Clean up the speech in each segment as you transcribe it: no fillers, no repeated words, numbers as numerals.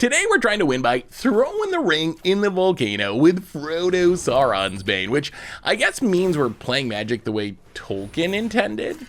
Today we're trying to win by throwing the ring in the volcano with Frodo Sauron's Bane, which I guess means we're playing Magic the way Tolkien intended.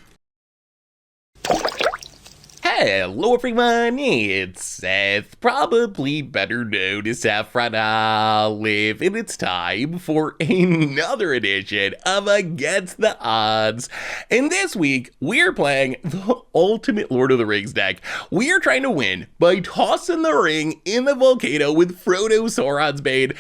Hello everyone, it's Seth, probably better known as Saffron Olive, and it's time for another edition of Against the Odds. And this week, we're playing the ultimate Lord of the Rings deck. We are trying to win by tossing the ring in the volcano with Frodo Sauron's Bane,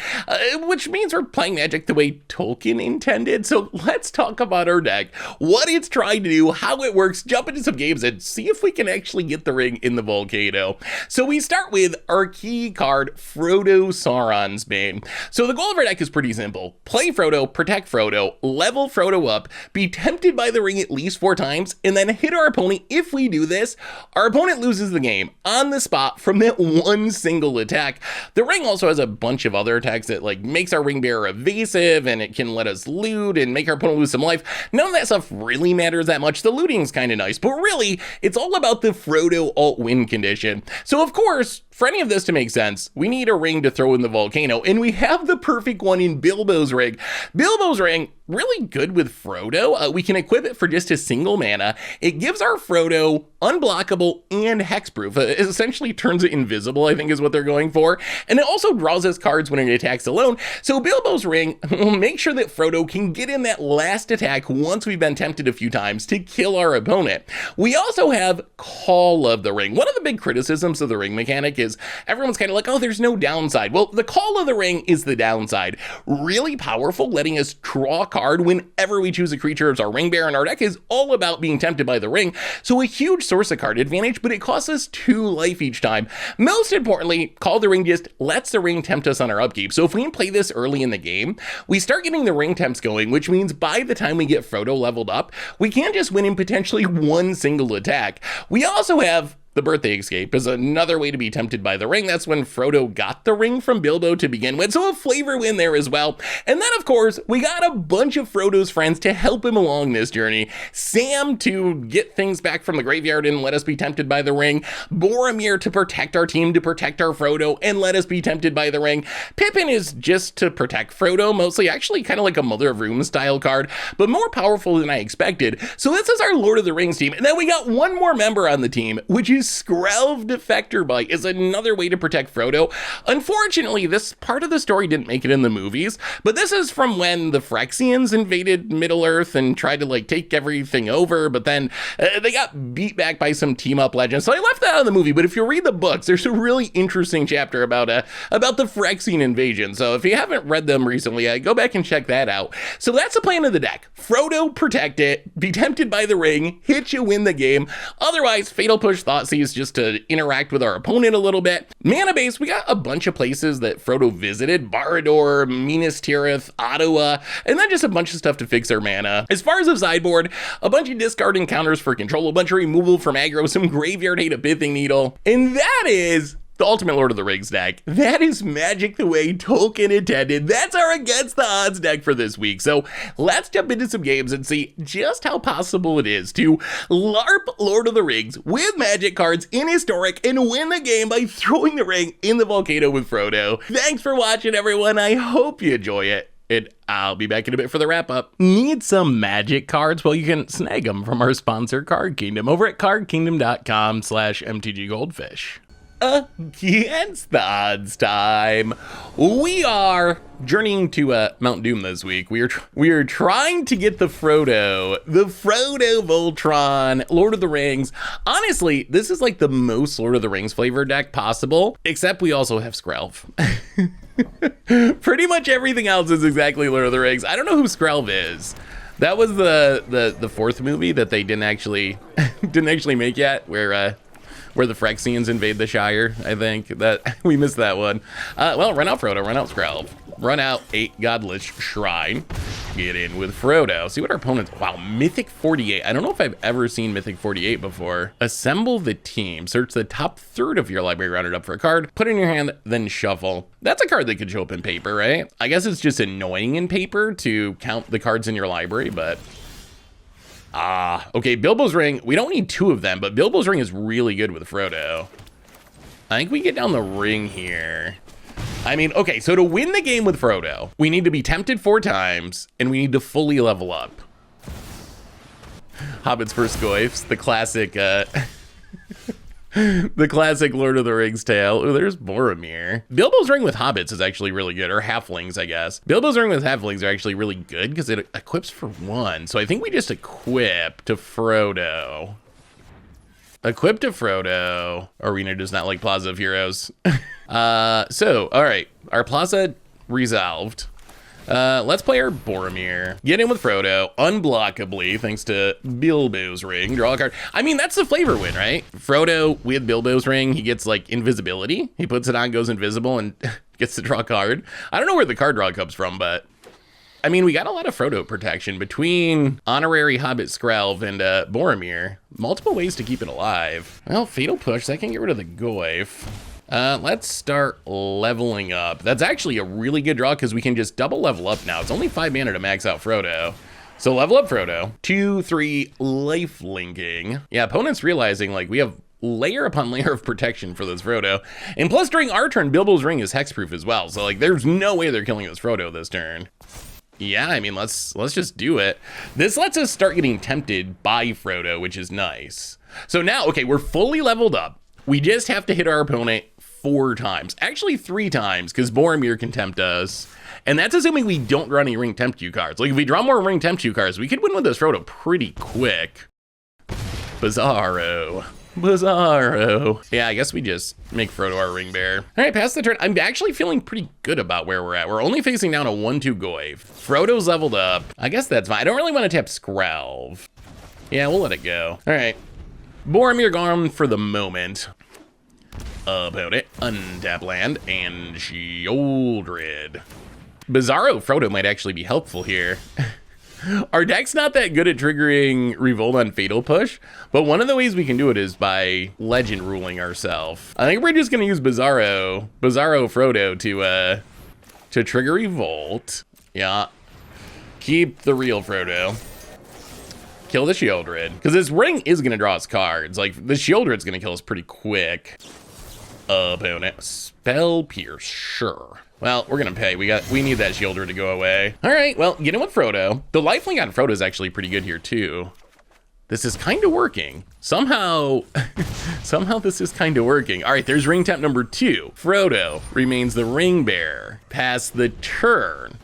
which means we're playing Magic the way Tolkien intended. So let's talk about our deck, what it's trying to do, how it works, jump into some games, and see if we can actually get the ring in the volcano. So we start with our key card, Frodo Sauron's Bane. So the goal of our deck is pretty simple. Play Frodo, protect Frodo, level Frodo up, be tempted by the ring at least 4 times, and then hit our opponent. If we do this, our opponent loses the game on the spot from that one single attack. The ring also has a bunch of other attacks that makes our ring bearer evasive, and it can let us loot and make our opponent lose some life. None of that stuff really matters that much. The looting's kind of nice, but really, it's all about the Frodo alt-win condition. So of course, for any of this to make sense, we need a ring to throw in the volcano, and we have the perfect one in Bilbo's ring. Bilbo's ring, really good with Frodo. We can equip it for just a single mana. It gives our Frodo unblockable and hexproof. It essentially turns it invisible, I think is what they're going for. And it also draws us cards when it attacks alone. So Bilbo's ring will make sure that Frodo can get in that last attack once we've been tempted a few times to kill our opponent. We also have Call of the Ring. One of the big criticisms of the ring mechanic is everyone's kind of like, oh, there's no downside. Well, the Call of the Ring is the downside. Really powerful, letting us draw a card whenever we choose a creature as our ring bearer, and our deck is all about being tempted by the ring. So a huge source of card advantage, but it costs us 2 life each time. Most importantly, Call of the Ring just lets the ring tempt us on our upkeep. So if we can play this early in the game, we start getting the ring temps going, which means by the time we get Frodo leveled up, we can just win in potentially one single attack. We also have the Birthday Escape is another way to be tempted by the ring. That's when Frodo got the ring from Bilbo to begin with, so a flavor win there as well. And then, of course, we got a bunch of Frodo's friends to help him along this journey. Sam to get things back from the graveyard and let us be tempted by the ring. Boromir to protect our team, to protect our Frodo, and let us be tempted by the ring. Pippin is just to protect Frodo, mostly, actually kind of like a Mother of Room style card, but more powerful than I expected. So this is our Lord of the Rings team. And then we got one more member on the team, which is Skrelv Defector Bite, is another way to protect Frodo. Unfortunately, this part of the story didn't make it in the movies, but this is from when the Phyrexians invaded Middle-earth and tried to take everything over, but then they got beat back by some team-up legends, so I left that out of the movie. But if you read the books, there's a really interesting chapter about the Phyrexian invasion, so if you haven't read them recently, go back and check that out. So that's the plan of the deck. Frodo, protect it, be tempted by the ring, hit you, win the game. Otherwise, Fatal Push, Thoughtseize just to interact with our opponent a little bit. Mana base, we got a bunch of places that Frodo visited: Barad-dûr, Minas Tirith, Ottawa, and then just a bunch of stuff to fix our mana. As far as the sideboard, a bunch of discard encounters for control, a bunch of removal from aggro, some Graveyard Hate, a Pithing Needle, and that is the ultimate Lord of the Rings deck. That is Magic the way Tolkien intended. That's our Against the Odds deck for this week. So let's jump into some games and see just how possible it is to LARP Lord of the Rings with Magic cards in Historic and win the game by throwing the ring in the volcano with Frodo. Thanks for watching, everyone. I hope you enjoy it, and I'll be back in a bit for the wrap up. Need some Magic cards? Well, you can snag them from our sponsor, Card Kingdom, over at cardkingdom.com/mtggoldfish. Against the Odds time. We are journeying to Mount Doom this week. We are trying to get the Frodo Voltron Lord of the Rings. Honestly, this is the most Lord of the Rings flavor deck possible, except we also have Skrelv. Pretty much everything else is exactly Lord of the Rings. I don't know who Skrelv is. That was the 4th movie that they didn't actually make yet, where the Phyrexians invade the Shire. I think that we missed that one. Well, run out Frodo, run out Skrelv, run out 8 Godless Shrine, get in with Frodo. See what our opponents, wow, Mythic 48. I don't know if I've ever seen Mythic 48 before. Assemble the team, search the top third of your library, round it up for a card, put it in your hand, then shuffle. That's a card that could show up in paper, right? I guess it's just annoying in paper to count the cards in your library, but okay, Bilbo's Ring, we don't need 2 of them, but Bilbo's Ring is really good with Frodo. I think we get down the ring here. I mean, okay, so to win the game with Frodo, we need to be tempted 4 times, and we need to fully level up. Hobbit's first goifs, the classic, the classic Lord of the Rings tale. Oh, there's Boromir. Bilbo's ring with hobbits is actually really good, or halflings, I guess. Bilbo's ring with halflings are actually really good because it equips for 1. So I think we just equip to Frodo. Equip to Frodo. Arena does not like Plaza of Heroes. So, all right, our Plaza resolved. Let's play our Boromir. Get in with Frodo, unblockably, thanks to Bilbo's ring. Draw a card. I mean, that's the flavor win, right? Frodo with Bilbo's ring, he gets like invisibility. He puts it on, goes invisible, and gets to draw a card. I don't know where the card draw comes from, but I mean, we got a lot of Frodo protection between honorary Hobbit Skrelv and Boromir. Multiple ways to keep it alive. Well, Fatal Push, that can get rid of the Goyf. Let's start leveling up. That's actually a really good draw because we can just double level up now. It's only 5 mana to max out Frodo. So level up Frodo. 2, 3, life linking. Yeah, opponent's realizing like we have layer upon layer of protection for this Frodo. And plus during our turn, Bilbo's ring is hexproof as well. So like there's no way they're killing this Frodo this turn. Yeah, I mean, let's just do it. This lets us start getting tempted by Frodo, which is nice. So now, okay, we're fully leveled up. We just have to hit our opponent 4 times. Actually 3 times, because Boromir can tempt us. And that's assuming we don't draw any Ring Tempt You cards. Like, if we draw more Ring Tempt You cards, we could win with this Frodo pretty quick. Bizarro. Yeah, I guess we just make Frodo our ring bearer. All right, pass the turn. I'm actually feeling pretty good about where we're at. We're only facing down a 1/2 Goyf. Frodo's leveled up. I guess that's fine. I don't really want to tap Skrelv. Yeah, we'll let it go. All right. Boromir gone for the moment. About it. Untap land and Shieldred. Bizarro Frodo might actually be helpful here. Our deck's not that good at triggering Revolt on Fatal Push, but one of the ways we can do it is by legend ruling ourselves. I think we're just gonna use Bizarro Frodo to trigger Revolt. Yeah. Keep the real Frodo. Kill the Shieldred, because this ring is gonna draw us cards. Like the Shieldred's gonna kill us pretty quick. Opponent. Spell Pierce, sure. Well, we're gonna pay. We need that Shieldred to go away. All right, well, get in with Frodo. The lifelink on Frodo is actually pretty good here too. This is kind of working. Somehow this is kind of working. All right, there's ring temp number 2. Frodo remains the ring bearer. Pass the turn.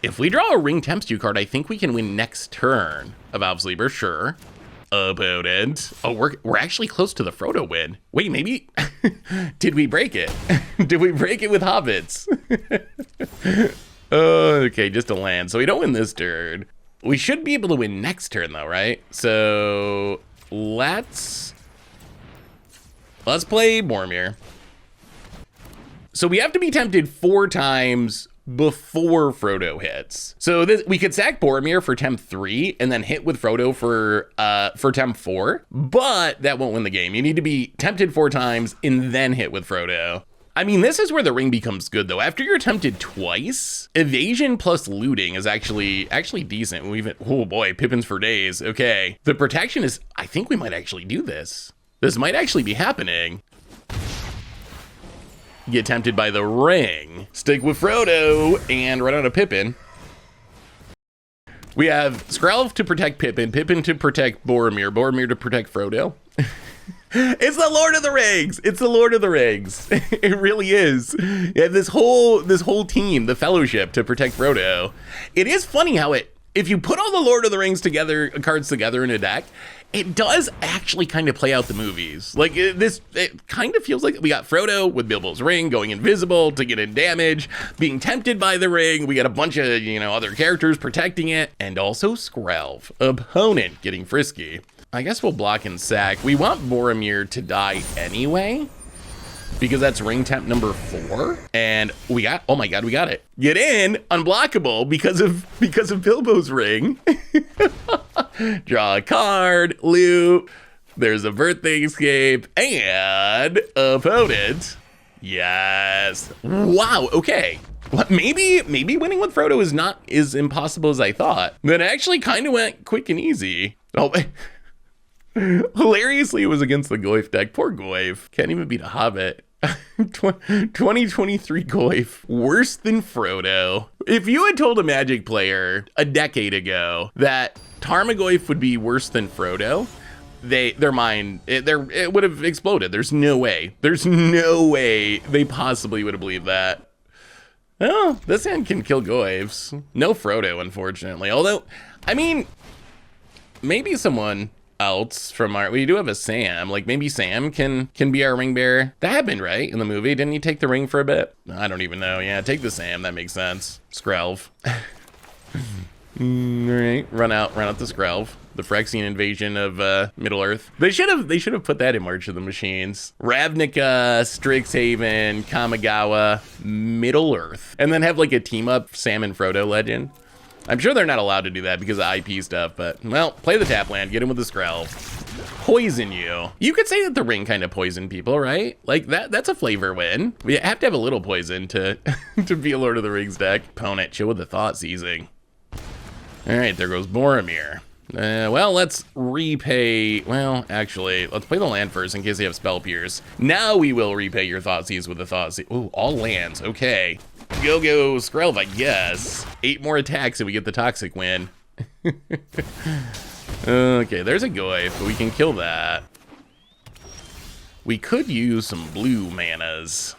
If we draw a ring tempts you card, I think we can win next turn. A Valve Sleeper, sure. Opponent. Oh, we're actually close to the Frodo win. Wait, maybe, did we break it? Did we break it with hobbits? Okay, just a land. So we don't win this turn. We should be able to win next turn though, right? So let's play Boromir. So we have to be tempted 4 times before Frodo hits. So we could sack Boromir for temp 3 and then hit with Frodo for temp 4, but that won't win the game. You need to be tempted 4 times and then hit with Frodo. I mean, this is where the ring becomes good though. After you're tempted twice, evasion plus looting is actually decent. Oh boy, Pippins for days. Okay. The protection is, I think we might actually do this. This might actually be happening. Get tempted by the ring. Stick with Frodo and run out of Pippin. We have Skrelv to protect Pippin, Pippin to protect Boromir, Boromir to protect Frodo. It's the Lord of the Rings. It's the Lord of the Rings. It really is. Yeah, this whole team, the Fellowship, to protect Frodo. It is funny how if you put all the Lord of the Rings cards together in a deck, it does actually kind of play out the movies. Like it kind of feels like we got Frodo with Bilbo's ring going invisible to get in damage, being tempted by the ring. We got a bunch of, other characters protecting it, and also Skrelv, opponent, getting frisky. I guess we'll block and sack. We want Boromir to die anyway, because that's ring temp number 4. And oh my God, we got it. Get in, unblockable because of Bilbo's ring. Draw a card, loot. There's a birthday escape and opponent. Yes. Wow. Okay. What? Maybe winning with Frodo is not as impossible as I thought. That actually kind of went quick and easy. Oh. Hilariously, it was against the Goyf deck. Poor Goyf. Can't even beat a Hobbit. 2023 Goyf, worse than Frodo. If you had told a Magic player a decade ago that Tarmogoyf would be worse than Frodo, their mind, it would have exploded. There's no way they possibly would have believed that. Oh, this hand can kill Goyfs. No Frodo, unfortunately. Although, I mean, maybe someone else from we do have a Sam, like maybe Sam can be our ring bearer. That happened, right, in the movie? Didn't he take the ring for a bit? I don't even know. Yeah, take the Sam, that makes sense. Skrelv. All right, run out the Skrelv. The Phyrexian invasion of Middle Earth. They should have put that in March of the Machines. Ravnica, Strixhaven, Kamigawa, Middle Earth, and then have like a team up Sam and Frodo legend. I'm sure they're not allowed to do that because of IP stuff, but, well, play the tap land, get him with the Skrelv. Poison you. You could say that the ring kind of poisoned people, right? Like, that's a flavor win. We have to have a little poison to, to be a Lord of the Rings deck. Opponent, chill with the thought seizing. All right, there goes Boromir. Well, let's repay, well, actually, let's play the land first in case they have Spell Pierce. Now we will repay your thought seize with the thought seize. Ooh, all lands, okay. Go Skrelv, I guess. 8 more attacks and we get the toxic win. Okay, there's a Goyf, but we can kill that. We could use some blue manas.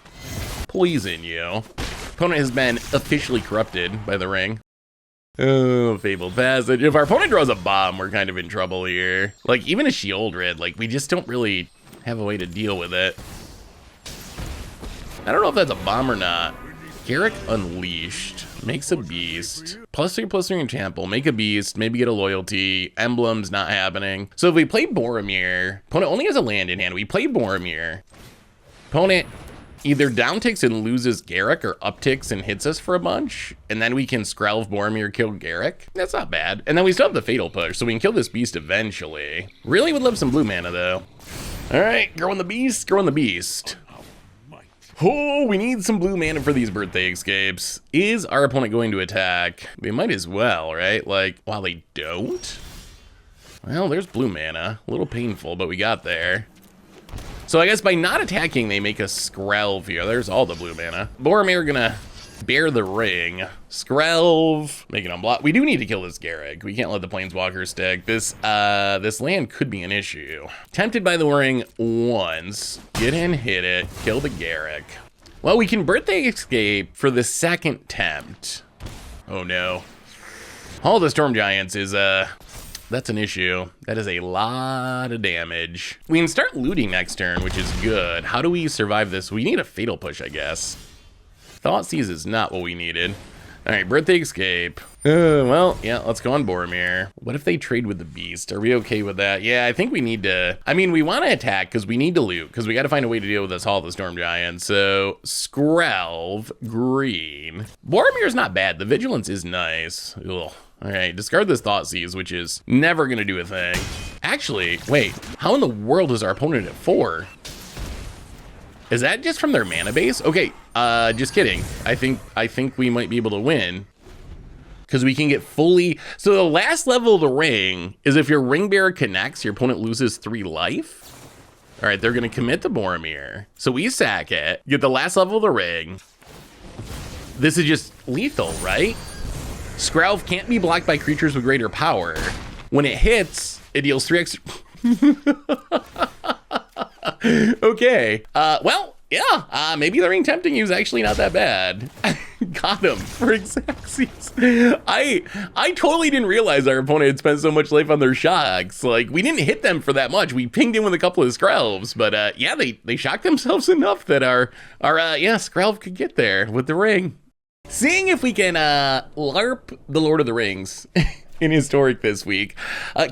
Poison you. Opponent has been officially corrupted by the ring. Oh, Fabled Passage. If our opponent draws a bomb, we're kind of in trouble here. Like, even a Shieldred, like, we just don't really have a way to deal with it. I don't know if that's a bomb or not. Garruk Unleashed. Makes a beast. +3/+3 enchantable. Make a beast. Maybe get a loyalty. Emblem's not happening. So if we play Boromir, opponent only has a land in hand. We play Boromir. Opponent either downticks and loses Garruk or upticks and hits us for a bunch. And then we can Skrelv Boromir, kill Garruk. That's not bad. And then we still have the Fatal Push, so we can kill this beast eventually. Really would love some blue mana though. All right, growing the beast. Oh, we need some blue mana for these birthday escapes. Is our opponent going to attack? They might as well, right? Like, while they don't? Well, there's blue mana. A little painful, but we got there. So I guess by not attacking, they make a Skrelv here. There's all the blue mana. Boromir gonna bear the ring. Skrelv, making them block. We do need to kill this Garruk. We can't let the Planeswalker stick. This land could be an issue. Tempted by the ring once. Get in, hit it, kill the Garruk. Well, we can birthday escape for the second tempt. Oh no. All the Storm Giants is, that's an issue. That is a lot of damage. We can start looting next turn, which is good. How do we survive this? We need a Fatal Push, I guess. Thought Seize is not what we needed. All right, birthday escape. Well, yeah, let's go on Boromir. What if they trade with the beast? Are we okay with that? Yeah, I think we need to, I mean, we want to attack because we need to loot because we got to find a way to deal with this Hall of the Storm Giants. So Skrelv, green. Boromir's not bad. The Vigilance is nice. Ugh. All right, discard this Thought Seize, which is never going to do a thing. Actually, wait, how in the world is our opponent at 4? Is that just from their mana base? Okay, just kidding. I think we might be able to win because we can get fully. So the last level of the ring is if your ring bearer connects, your opponent loses 3 life. All right, they're gonna commit to Boromir. So we sack it, get the last level of the ring. This is just lethal, right? Skrelv can't be blocked by creatures with greater power. When it hits, it deals 3 extra. Okay, well, yeah, maybe the ring tempting you is actually not that bad. Got him for Xaxes. I totally didn't realize our opponent had spent so much life on their shocks. Like, we didn't hit them for that much. We pinged in with a couple of Skrelvs, but yeah, they shocked themselves enough that our Skrelv could get there with the ring. Seeing if we can LARP the Lord of the Rings in Historic this week.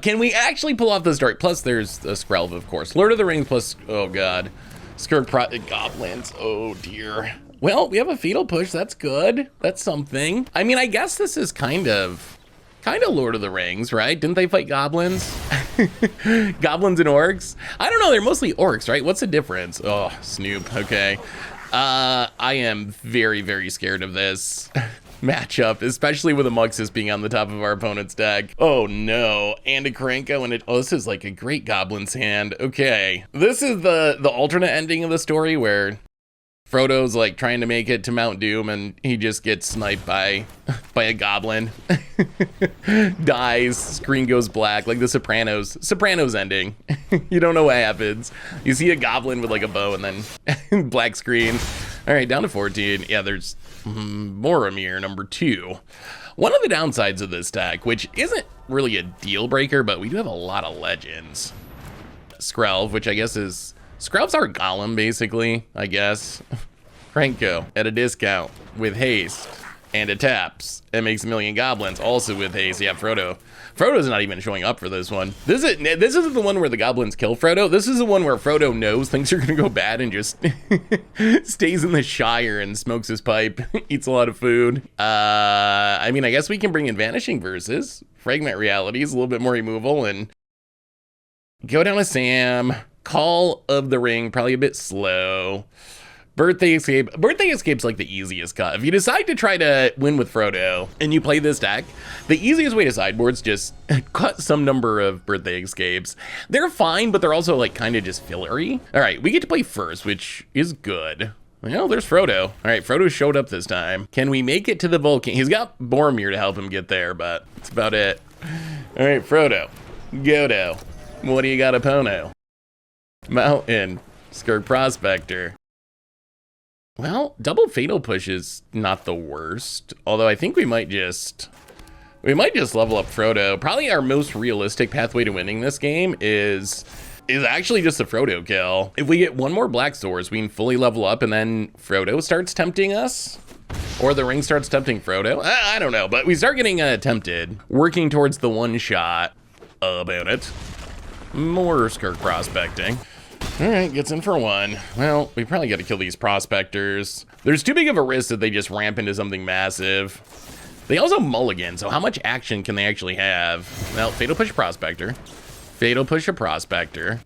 Can we actually pull off the story? Plus, there's a Skrelv, of course. Lord of the Rings plus, oh god, Skurk Goblins. Oh dear. Well, we have a Fatal Push. That's good. That's something. I mean, I guess this is kind of Lord of the Rings, right? Didn't they fight goblins? Goblins and orcs? I don't know. They're mostly orcs, right? What's the difference? Oh, Snoop. Okay. I am very, very scared of this matchup, especially with Amuxus being on the top of our opponent's deck. Oh no, and a Krenko and oh, this is like a great Goblin's hand. Okay, this is the alternate ending of the story where Frodo's like trying to make it to Mount Doom and he just gets sniped by a goblin. Dies, screen goes black, like the Sopranos ending. You don't know what happens. You see a goblin with like a bow and then black screen. All right, down to 14. Yeah, there's Boromir, number 2. One of the downsides of this deck, which isn't really a deal breaker, but we do have a lot of legends. Skrelv, which I guess is, Skrelv's our Golem, basically, I guess. Franco, at a discount, with haste, and it taps, and makes a million goblins, also with haste. Yeah, Frodo. Frodo's not even showing up for this one. This isn't the one where the goblins kill Frodo. This is the one where Frodo knows things are gonna go bad and just stays in the Shire and smokes his pipe, eats a lot of food. I mean, I guess we can bring in Vanishing Verses, Fragment Realities, a little bit more removal, and go down to Sam. Call of the Ring, probably a bit slow. Birthday Escape. Birthday Escape's like the easiest cut. If you decide to try to win with Frodo and you play this deck, the easiest way to sideboard's just cut some number of Birthday Escapes. They're fine, but they're also like kind of just fillery. All right, we get to play first, which is good. Well, there's Frodo. All right, Frodo showed up this time. Can we make it to the Vulcan? He's got Boromir to help him get there, but that's about it. All right, Frodo. Godo. What do you got, Pono? Mountain. Skirk Prospector. Well, double Fatal Push is not the worst. Although I think we might just level up Frodo. Probably our most realistic pathway to winning this game is actually just a Frodo kill. If we get one more Black Swords, we can fully level up and then Frodo starts tempting us. Or the ring starts tempting Frodo. I don't know, but we start getting tempted. Working towards the one shot about it. More Skirk Prospecting. All right, gets in for 1. Well, we probably got to kill these prospectors. There's too big of a risk that they just ramp into something massive. They also mulligan, so how much action can they actually have? Well, Fatal Push Prospector. Fatal Push a Prospector.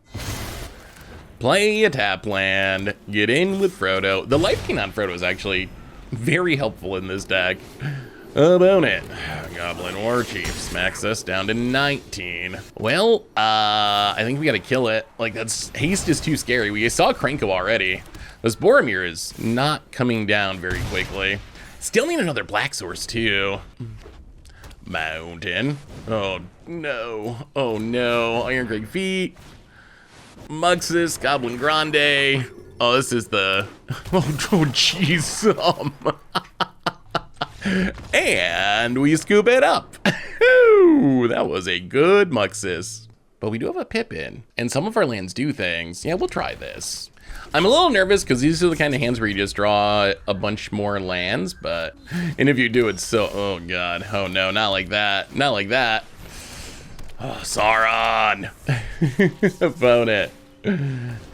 Play a tap land. Get in with Frodo. The life gain on Frodo is actually very helpful in this deck. About it. Goblin War Chief smacks us down to 19. Well, I think we gotta kill it. Like, that's haste is too scary. We saw Krenko already. This Boromir is not coming down very quickly. Still need another Black Source too. Mountain. Oh no. Oh no. Iron Crag Feet. Muxus, Goblin Grande. Oh, this is the oh jeez. And we scoop it up. That was a good Muxus. But we do have a Pippin, and some of our lands do things. Yeah, we'll try this. I'm a little nervous because these are the kind of hands where you just draw a bunch more lands, and if you do, it's so, oh God, oh no, not like that, not like that. Oh, Sauron. Opponent.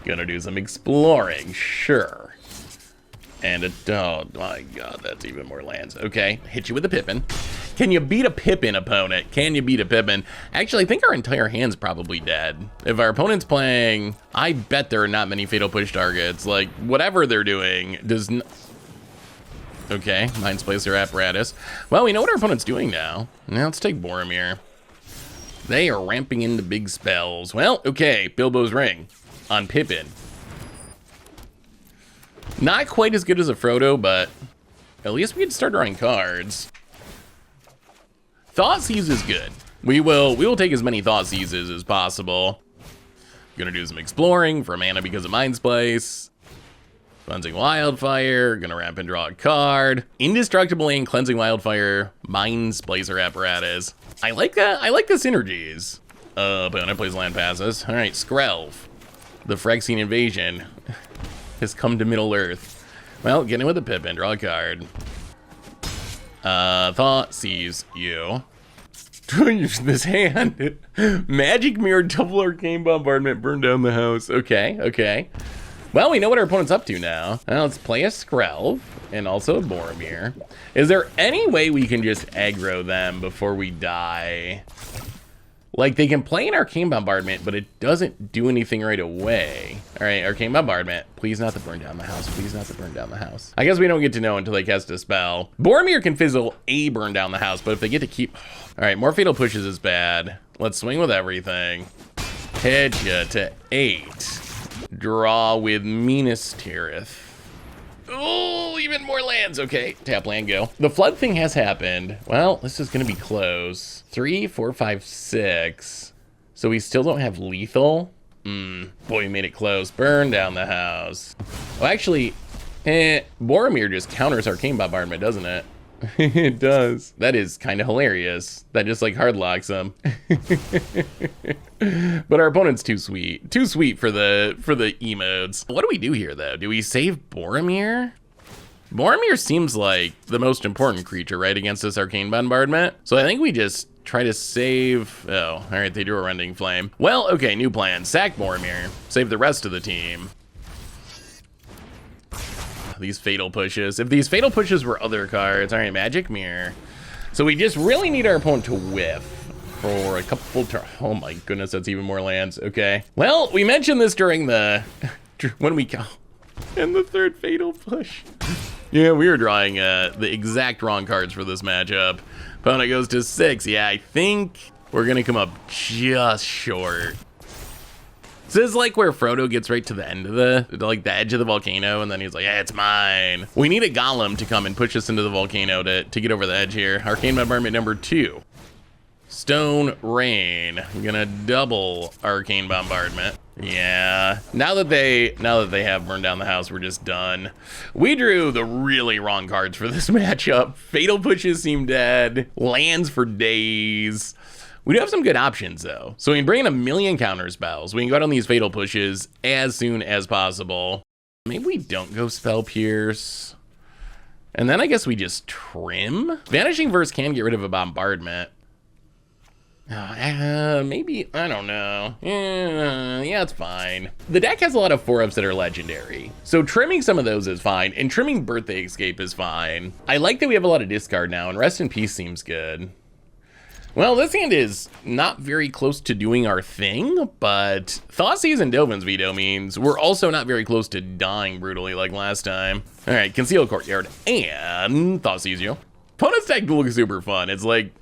Gonna do some exploring, sure. And oh my God, that's even more lands. Okay, hit you with a Pippin. Can you beat a Pippin, opponent? Can you beat a Pippin? Actually, I think our entire hand's probably dead. If our opponent's playing, I bet there are not many Fatal Push targets. Like, whatever they're doing does not. Okay, Mind Splicer Apparatus. Well, we know what our opponent's doing now. Now let's take Boromir. They are ramping into big spells. Well, okay, Bilbo's Ring on Pippin. Not quite as good as a Frodo, but at least we can start drawing cards. Thought Seize is good. We will take as many Thought Seizes as possible. Gonna do some exploring for mana because of Mind Splice. Cleansing Wildfire, gonna ramp and draw a card. Indestructible and Cleansing Wildfire, Mind Splicer Apparatus. I like that. I like the synergies. Opponent plays land passes. All right, Skrelv. The Phyrexian Invasion has come to Middle Earth. Well, get in with a Pippin, draw a card. Thought Seize you. This hand. Magic Mirror, Double Arcane Bombardment, burn down the house. Okay, okay. Well, we know what our opponent's up to now. Now let's play a Skrelv and also a Boromir. Is there any way we can just aggro them before we die? Like, they can play an Arcane Bombardment, but it doesn't do anything right away. All right, Arcane Bombardment. Please not to burn down the house. Please not to burn down the house. I guess we don't get to know until they cast a spell. Boromir can fizzle a burn down the house, but if they get to keep... All right, more Fatal Pushes is bad. Let's swing with everything. Hit ya to 8. Draw with Minas Tirith. Oh, even more lands. Okay, tap land, go. The flood thing has happened. Well, this is gonna be close. 3, 4, 5, 6. So we still don't have lethal. Boy, we made it close. Burn down the house. Oh, actually, Boromir just counters Arcane Bombardment, doesn't it? It does. That is kind of hilarious. That just like hard locks him. But our opponent's too sweet. Too sweet for the emotes. What do we do here though? Do we save Boromir? Boromir seems like the most important creature, right, against this Arcane Bombardment. So I think we just try to save... Oh, all right, they do a Rending Flame. Well, okay, new plan. Sack Boromir. Save the rest of the team. These Fatal Pushes. If these Fatal Pushes were other cards, all right, Magic Mirror. So we just really need our opponent to whiff for a couple turns. Oh my goodness, that's even more lands. Okay. Well, we mentioned this during the... when we go... And the third Fatal Push. Yeah, we were drawing the exact wrong cards for this matchup. Opponent goes to 6. Yeah, I think we're gonna come up just short. This is like where Frodo gets right to the end of the edge of the volcano, and then he's like, yeah, it's mine. We need a golem to come and push us into the volcano to get over the edge here. Arcane Bombardment number 2. Stone Rain. I'm gonna double Arcane Bombardment. Yeah, now that they have burned down the house, we're just done. We drew the really wrong cards for this matchup. Fatal Pushes seem dead. Lands for days. We do have some good options though. So we can bring in a million counter spells. We can go out on these Fatal Pushes as soon as possible. Maybe we don't go Spell Pierce. And then I guess we just trim. Vanishing Verse can get rid of a bombardment. Maybe, I don't know. Yeah, it's fine. The deck has a lot of 4-ups that are legendary. So trimming some of those is fine, and trimming Birthday Escape is fine. I like that we have a lot of discard now, and Rest in Peace seems good. Well, this hand is not very close to doing our thing, but Thoughtseize and Dovin's Veto means we're also not very close to dying brutally like last time. All right, Concealed Courtyard and Thoughtseize you. Opponent's deck looks super fun. It's like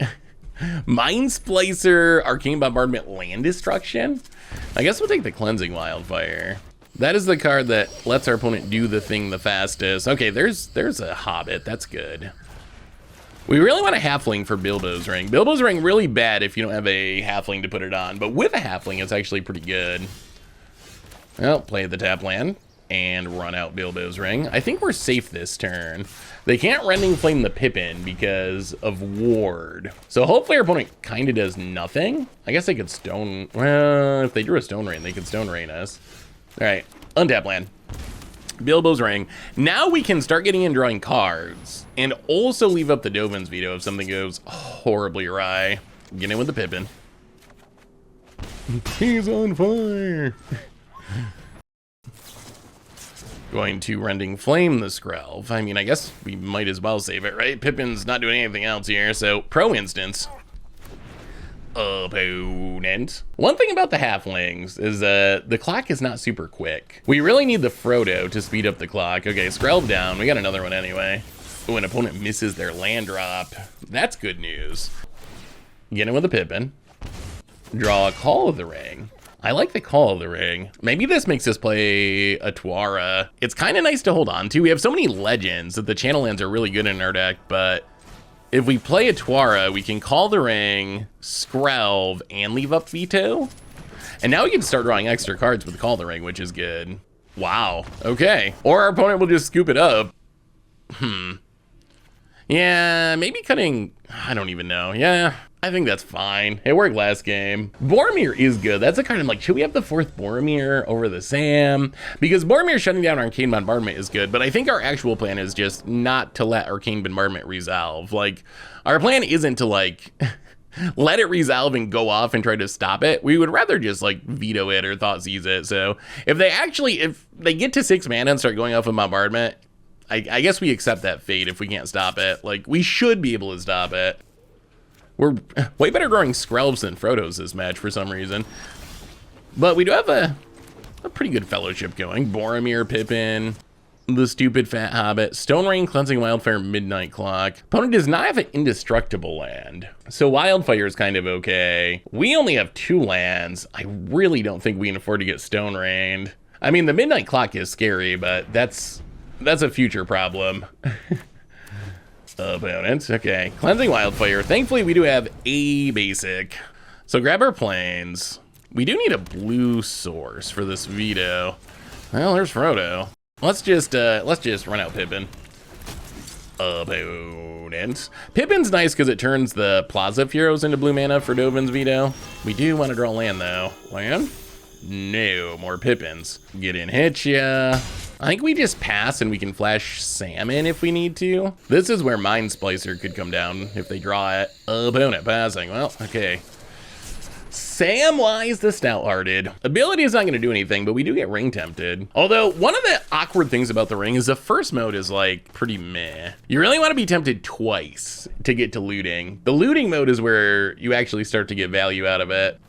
Mind Splicer, Arcane Bombardment, Land Destruction. I guess we'll take the Cleansing Wildfire. That is the card that lets our opponent do the thing the fastest. Okay, there's a Hobbit. That's good. We really want a Halfling for Bilbo's Ring. Bilbo's Ring really bad if you don't have a Halfling to put it on, but with a Halfling, it's actually pretty good. Well, play the tap land and run out Bilbo's Ring. I think we're safe this turn. They can't Rending Flame the Pippin because of Ward. So hopefully our opponent kind of does nothing. I guess they could Stone... Well, if they drew a Stone Rain, they could Stone Rain us. All right, untap land. Bilbo's Ring. Now we can start getting in drawing cards and also leave up the Dovin's Veto if something goes horribly awry. Get in with the Pippin. He's on fire. Going to Rending Flame the Skrelv. I mean, I guess we might as well save it, right? Pippin's not doing anything else here, so pro instance. Opponent. One thing about the Halflings is the clock is not super quick. We really need the Frodo to speed up the clock. Okay, Skrelv down. We got another one anyway. Oh, an opponent misses their land drop. That's good news. Get in with a Pippin. Draw a Call of the Ring. I like the Call of the Ring. Maybe this makes us play a Tuara. It's kind of nice to hold on to. We have so many legends that the channel lands are really good in our deck, but if we play a Tuara, we can Call the Ring, Skrelv, and leave up Veto. And now we can start drawing extra cards with Call the Ring, which is good. Wow, okay. Or our opponent will just scoop it up. Yeah, maybe cutting, I don't even know. Yeah, I think that's fine. It worked last game. Boromir is good. That's a card I'm like, should we have the 4th Boromir over the Sam? Because Boromir shutting down Arcane Bombardment is good, but I think our actual plan is just not to let Arcane Bombardment resolve. Like, our plan isn't to like, let it resolve and go off and try to stop it. We would rather just like veto it or Thoughtseize it. So if they get to 6 mana and start going off of Bombardment, I guess we accept that fate if we can't stop it. Like, we should be able to stop it. We're way better drawing Skrelvs than Frodo's this match for some reason. But we do have a pretty good fellowship going. Boromir, Pippin, the stupid Fat Hobbit, Stone Rain, Cleansing Wildfire, Midnight Clock. Opponent does not have an indestructible land, so Wildfire is kind of okay. We only have 2 lands. I really don't think we can afford to get Stone Rained. I mean, the Midnight Clock is scary, but that's That's a future problem. Opponent. Okay. Cleansing Wildfire. Thankfully, we do have a basic. So grab our planes. We do need a blue source for this veto. Well, there's Frodo. Let's just run out Pippin. Opponent. Pippin's nice because it turns the Plaza Heroes into blue mana for Dovin's veto. We do want to draw land though. Land? No, more Pippins. Get in, hit ya. I think we just pass and we can flash Salmon if we need to. This is where Mind Splicer could come down if they draw it. Opponent passing. Well, okay. Samwise the Stout-Hearted. Ability is not going to do anything, but we do get ring tempted. Although, one of the awkward things about the ring is the first mode is like pretty meh. You really want to be tempted twice to get to looting. The looting mode is where you actually start to get value out of it.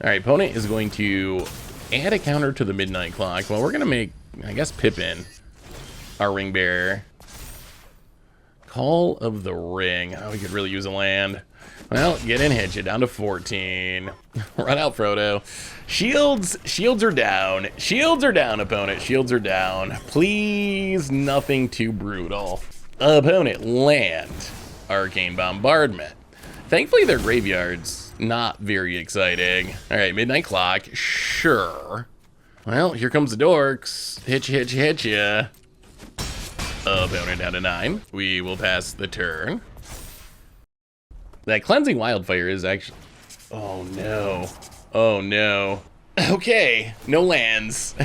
All right, opponent is going to add a counter to the midnight clock. Well, we're going to make, I guess, Pippin our ring bearer. Call of the Ring. Oh, we could really use a land. Well, get in, hit you down to 14. Run out, Frodo. Shields are down. Shields are down, opponent. Shields are down. Please, nothing too brutal. Opponent, land. Arcane Bombardment. Thankfully, their graveyard's not very exciting. All right, midnight clock. Sure. Well, here comes the dorks. Hit you, hit you, hit you. Opponent down to 9. We will pass the turn. That Cleansing Wildfire is actually... Oh, no. Oh, no. Okay, no lands.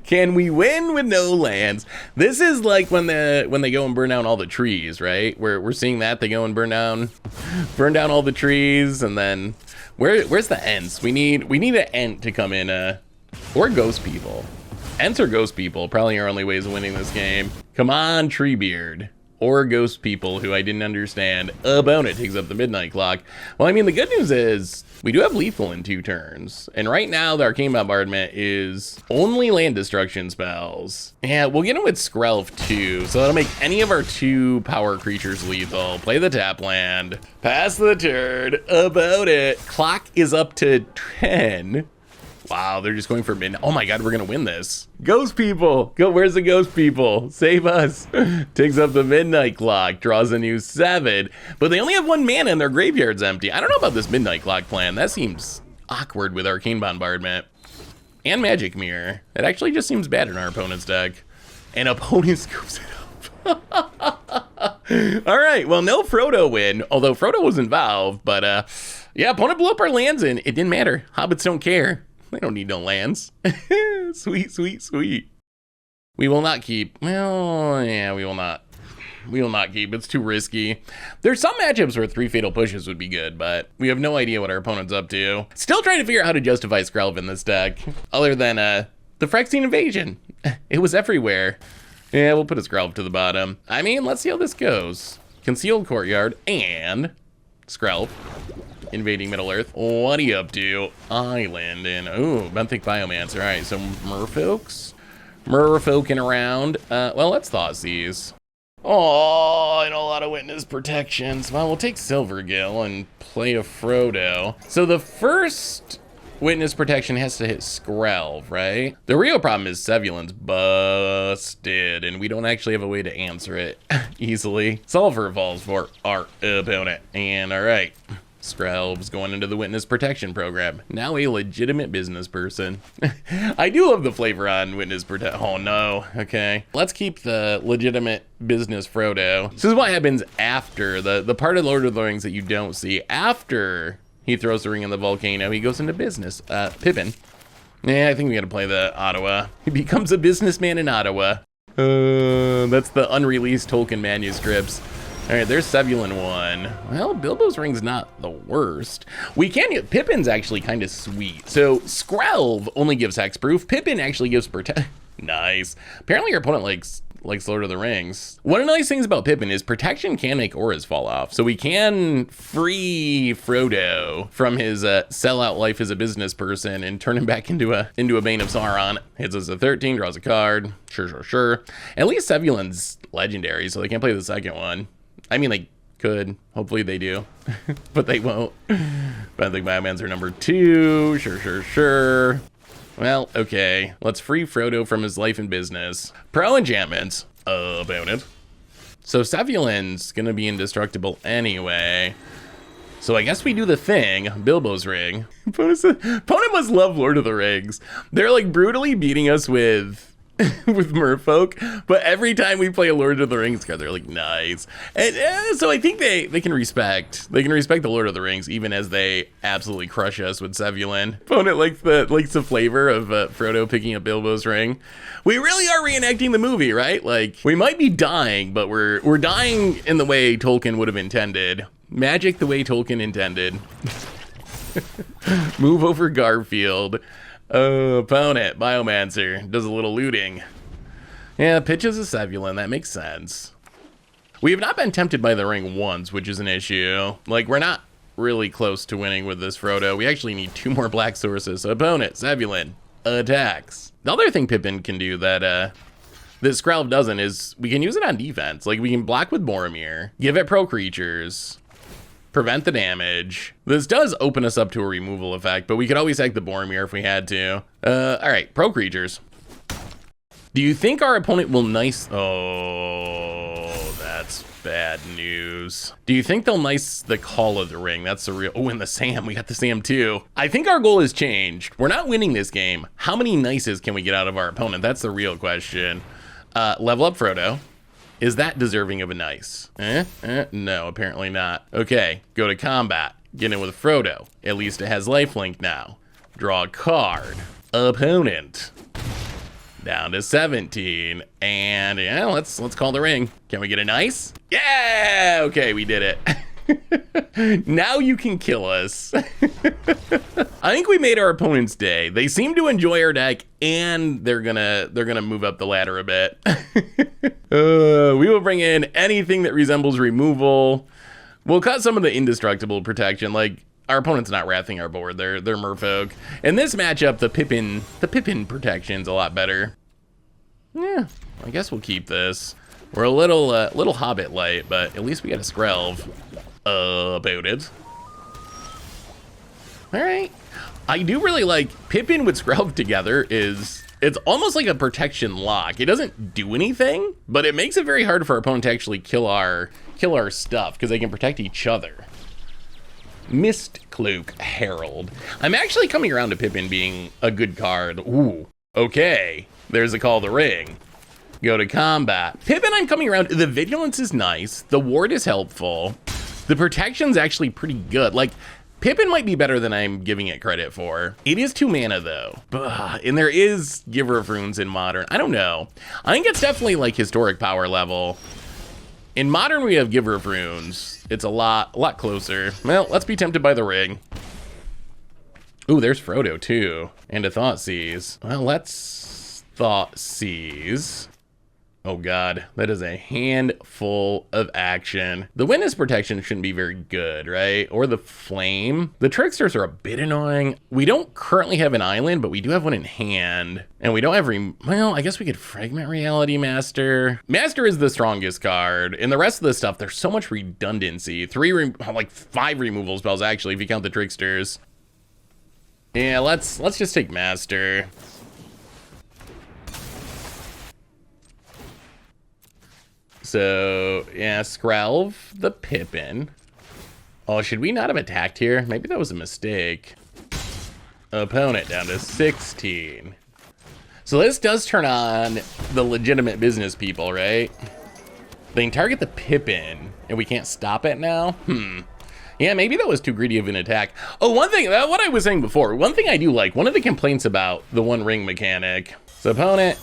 Can we win with no lands? This is like when they go and burn down all the trees, right? We're seeing that. They go and burn down all the trees, and then... Where's the Ents? We need an Ent to come in, or Ghost People. Ents or Ghost People, probably our only ways of winning this game. Come on, Treebeard. Or Ghost People, who I didn't understand. Opponent takes up the midnight clock. Well, I mean, the good news is we do have lethal in 2 turns. And right now, the Arcane Bombardment is only land destruction spells. Yeah, we'll get him with Skrelv too. So that'll make any of our 2 power creatures lethal. Play the tap land. Pass the turn. About it. Clock is up to 10. Wow, they're just going for midnight. Oh my god, we're gonna win this. Ghost People! Go, where's the Ghost People? Save us. Takes up the midnight clock, draws a new 7. But they only have 1 mana and their graveyard's empty. I don't know about this midnight clock plan. That seems awkward with Arcane Bombardment. And Magic Mirror. It actually just seems bad in our opponent's deck. And opponent scoops it up. Alright, well, no Frodo win. Although Frodo was involved, but yeah, opponent blew up our lands and it didn't matter. Hobbits don't care. They don't need no lands. Sweet, sweet, sweet. We will not keep. Well, yeah, we will not. We will not keep. It's too risky. There's some matchups where 3 fatal pushes would be good, but we have no idea what our opponent's up to. Still trying to figure out how to justify Skrelv in this deck, other than the Phyrexian Invasion. It was everywhere. Yeah, we'll put a Skrelv to the bottom. I mean, let's see how this goes. Concealed Courtyard and Skrelv. Invading Middle-earth. What are you up to? Island and ooh, Benthic Biomancer. All right, so merfolking around. Well, let's Thoughtseas. Oh, and a lot of witness protections. Well, we'll take Silvergill and play a Frodo. So the first witness protection has to hit Skrelv, right? The real problem is Sevulon's busted, and we don't actually have a way to answer it easily. Sulfur falls for our opponent. And all right. Skrelv's going into the witness protection program. Now a legitimate business person. I do love the flavor on witness protection. Oh no, okay. Let's keep the legitimate business Frodo. This is what happens after, the part of Lord of the Rings that you don't see. After he throws the ring in the volcano, he goes into business. Pippin. Yeah, I think we gotta play the Ottawa. He becomes a businessman in Ottawa. That's the unreleased Tolkien manuscripts. All right, there's Sevulon 1. Well, Bilbo's ring's not the worst. We can get, Pippin's actually kind of sweet. So Skrelv only gives hexproof. Pippin actually gives protect. Nice. Apparently your opponent likes Lord of the Rings. One of the nice things about Pippin is protection can make auras fall off. So we can free Frodo from his sellout life as a business person and turn him back into a Bane of Sauron. Hits us a 13, draws a card. Sure. At least Sevulon's legendary, so they can't play the second one. I mean, they could. Hopefully they do. But they won't. But I think Biomancer number 2. Sure. Well, okay. Let's free Frodo from his life and business. Pro enchantments. Opponent. So Sevulin's gonna be indestructible anyway. So I guess we do the thing, Bilbo's ring. Opponent must love Lord of the Rings. They're like brutally beating us with merfolk, but every time we play a Lord of the Rings card, they're like, nice. And so I think they can respect the Lord of the Rings, even as they absolutely crush us with Sevulin. Opponent likes the flavor of Frodo picking up Bilbo's ring. We really are reenacting the movie, right? Like, we might be dying, but we're dying in the way Tolkien would have intended. Magic the way Tolkien intended. Move over Garfield. Opponent, Biomancer, does a little looting. Yeah, pitches a Sevulin, that makes sense. We have not been tempted by the ring once, which is an issue. Like, we're not really close to winning with this Frodo. We actually need 2 more black sources. So opponent, Sevulin, attacks. The other thing Pippin can do that Skrelv doesn't is we can use it on defense. Like, we can block with Boromir, give it pro creatures, prevent the damage. This does open us up to a removal effect, but we could always hack the Boromir if we had to. All right, pro creatures. Do you think our opponent will Oh, that's bad news. Do you think they'll nice the Call of the Ring? That's the real, and the Sam, we got the Sam too. I think our goal has changed. We're not winning this game. How many nices can we get out of our opponent? That's the real question. Level up Frodo. Is that deserving of a nice? No, apparently not. Okay, go to combat. Get in with Frodo. At least it has lifelink now. Draw a card. Opponent. Down to 17. And yeah, let's call the ring. Can we get a nice? Yeah! Okay, we did it. Now you can kill us. I think we made our opponent's day. They seem to enjoy our deck, and they're gonna move up the ladder a bit. We will bring in anything that resembles removal. We'll cut some of the indestructible protection. Like, our opponent's not wrathing our board. They're merfolk. In this matchup, the Pippin protection's a lot better. Yeah, I guess we'll keep this. We're a little Hobbit light, but at least we got a Skrelv. About it. All right. I do really like Pippin with Skrelv together. It's almost like a protection lock. It doesn't do anything, but it makes it very hard for our opponent to actually kill our stuff because they can protect each other. Mist Cloak Herald. I'm actually coming around to Pippin being a good card. Ooh. Okay. There's a Call the Ring. Go to combat. Pippin, I'm coming around. The vigilance is nice. The ward is helpful. The protection's actually pretty good. Like, Pippin might be better than I'm giving it credit for. It is 2 mana though. And there is Giver of Runes in Modern. I don't know. I think it's definitely like historic power level. In Modern, we have Giver of Runes. It's a lot closer. Well, let's be tempted by the ring. Ooh, there's Frodo too. And a Thoughtseize. Well, let's Thoughtseize. Oh god, that is a handful of action. The witness protection shouldn't be very good, right? Or the flame. The tricksters are a bit annoying. We don't currently have an island, but we do have one in hand. And we don't have, well, I guess we could fragment Reality Master. Master is the strongest card. In the rest of the stuff, there's so much redundancy. 5 removal spells actually, if you count the tricksters. Yeah, let's just take Master. So, yeah, Skrelv, the Pippin. Oh, should we not have attacked here? Maybe that was a mistake. Opponent down to 16. So this does turn on the legitimate business people, right? They can target the Pippin, and we can't stop it now? Yeah, maybe that was too greedy of an attack. Oh, one thing, what I was saying before, one thing I do like, one of the complaints about the One Ring mechanic. So opponent,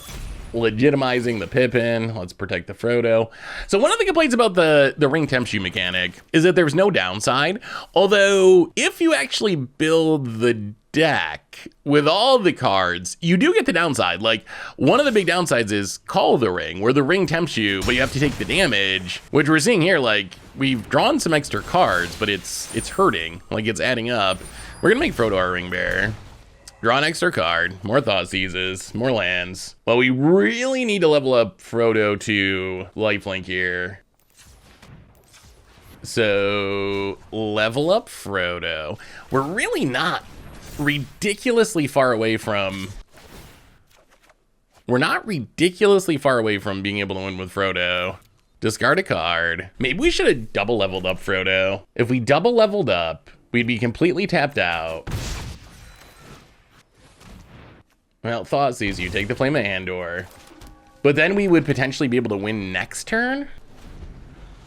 legitimizing the Pippin. Let's protect the Frodo. So one of the complaints about the ring tempts you mechanic is that there's no downside. Although if you actually build the deck with all the cards, you do get the downside. Like, one of the big downsides is Call the Ring, where the ring tempts you, but you have to take the damage, which we're seeing here. Like, we've drawn some extra cards, but it's hurting. Like, it's adding up. We're gonna make Frodo our ring bearer. Draw an extra card, more Thoughtseizes, more lands. Well, we really need to level up Frodo to lifelink here. So, level up Frodo. We're really not ridiculously far away from We're not ridiculously far away from being able to win with Frodo. Discard a card. Maybe we should have double leveled up Frodo. If we double leveled up, we'd be completely tapped out. Well, Thoughtseize, you take the Flame of Andor. But then we would potentially be able to win next turn?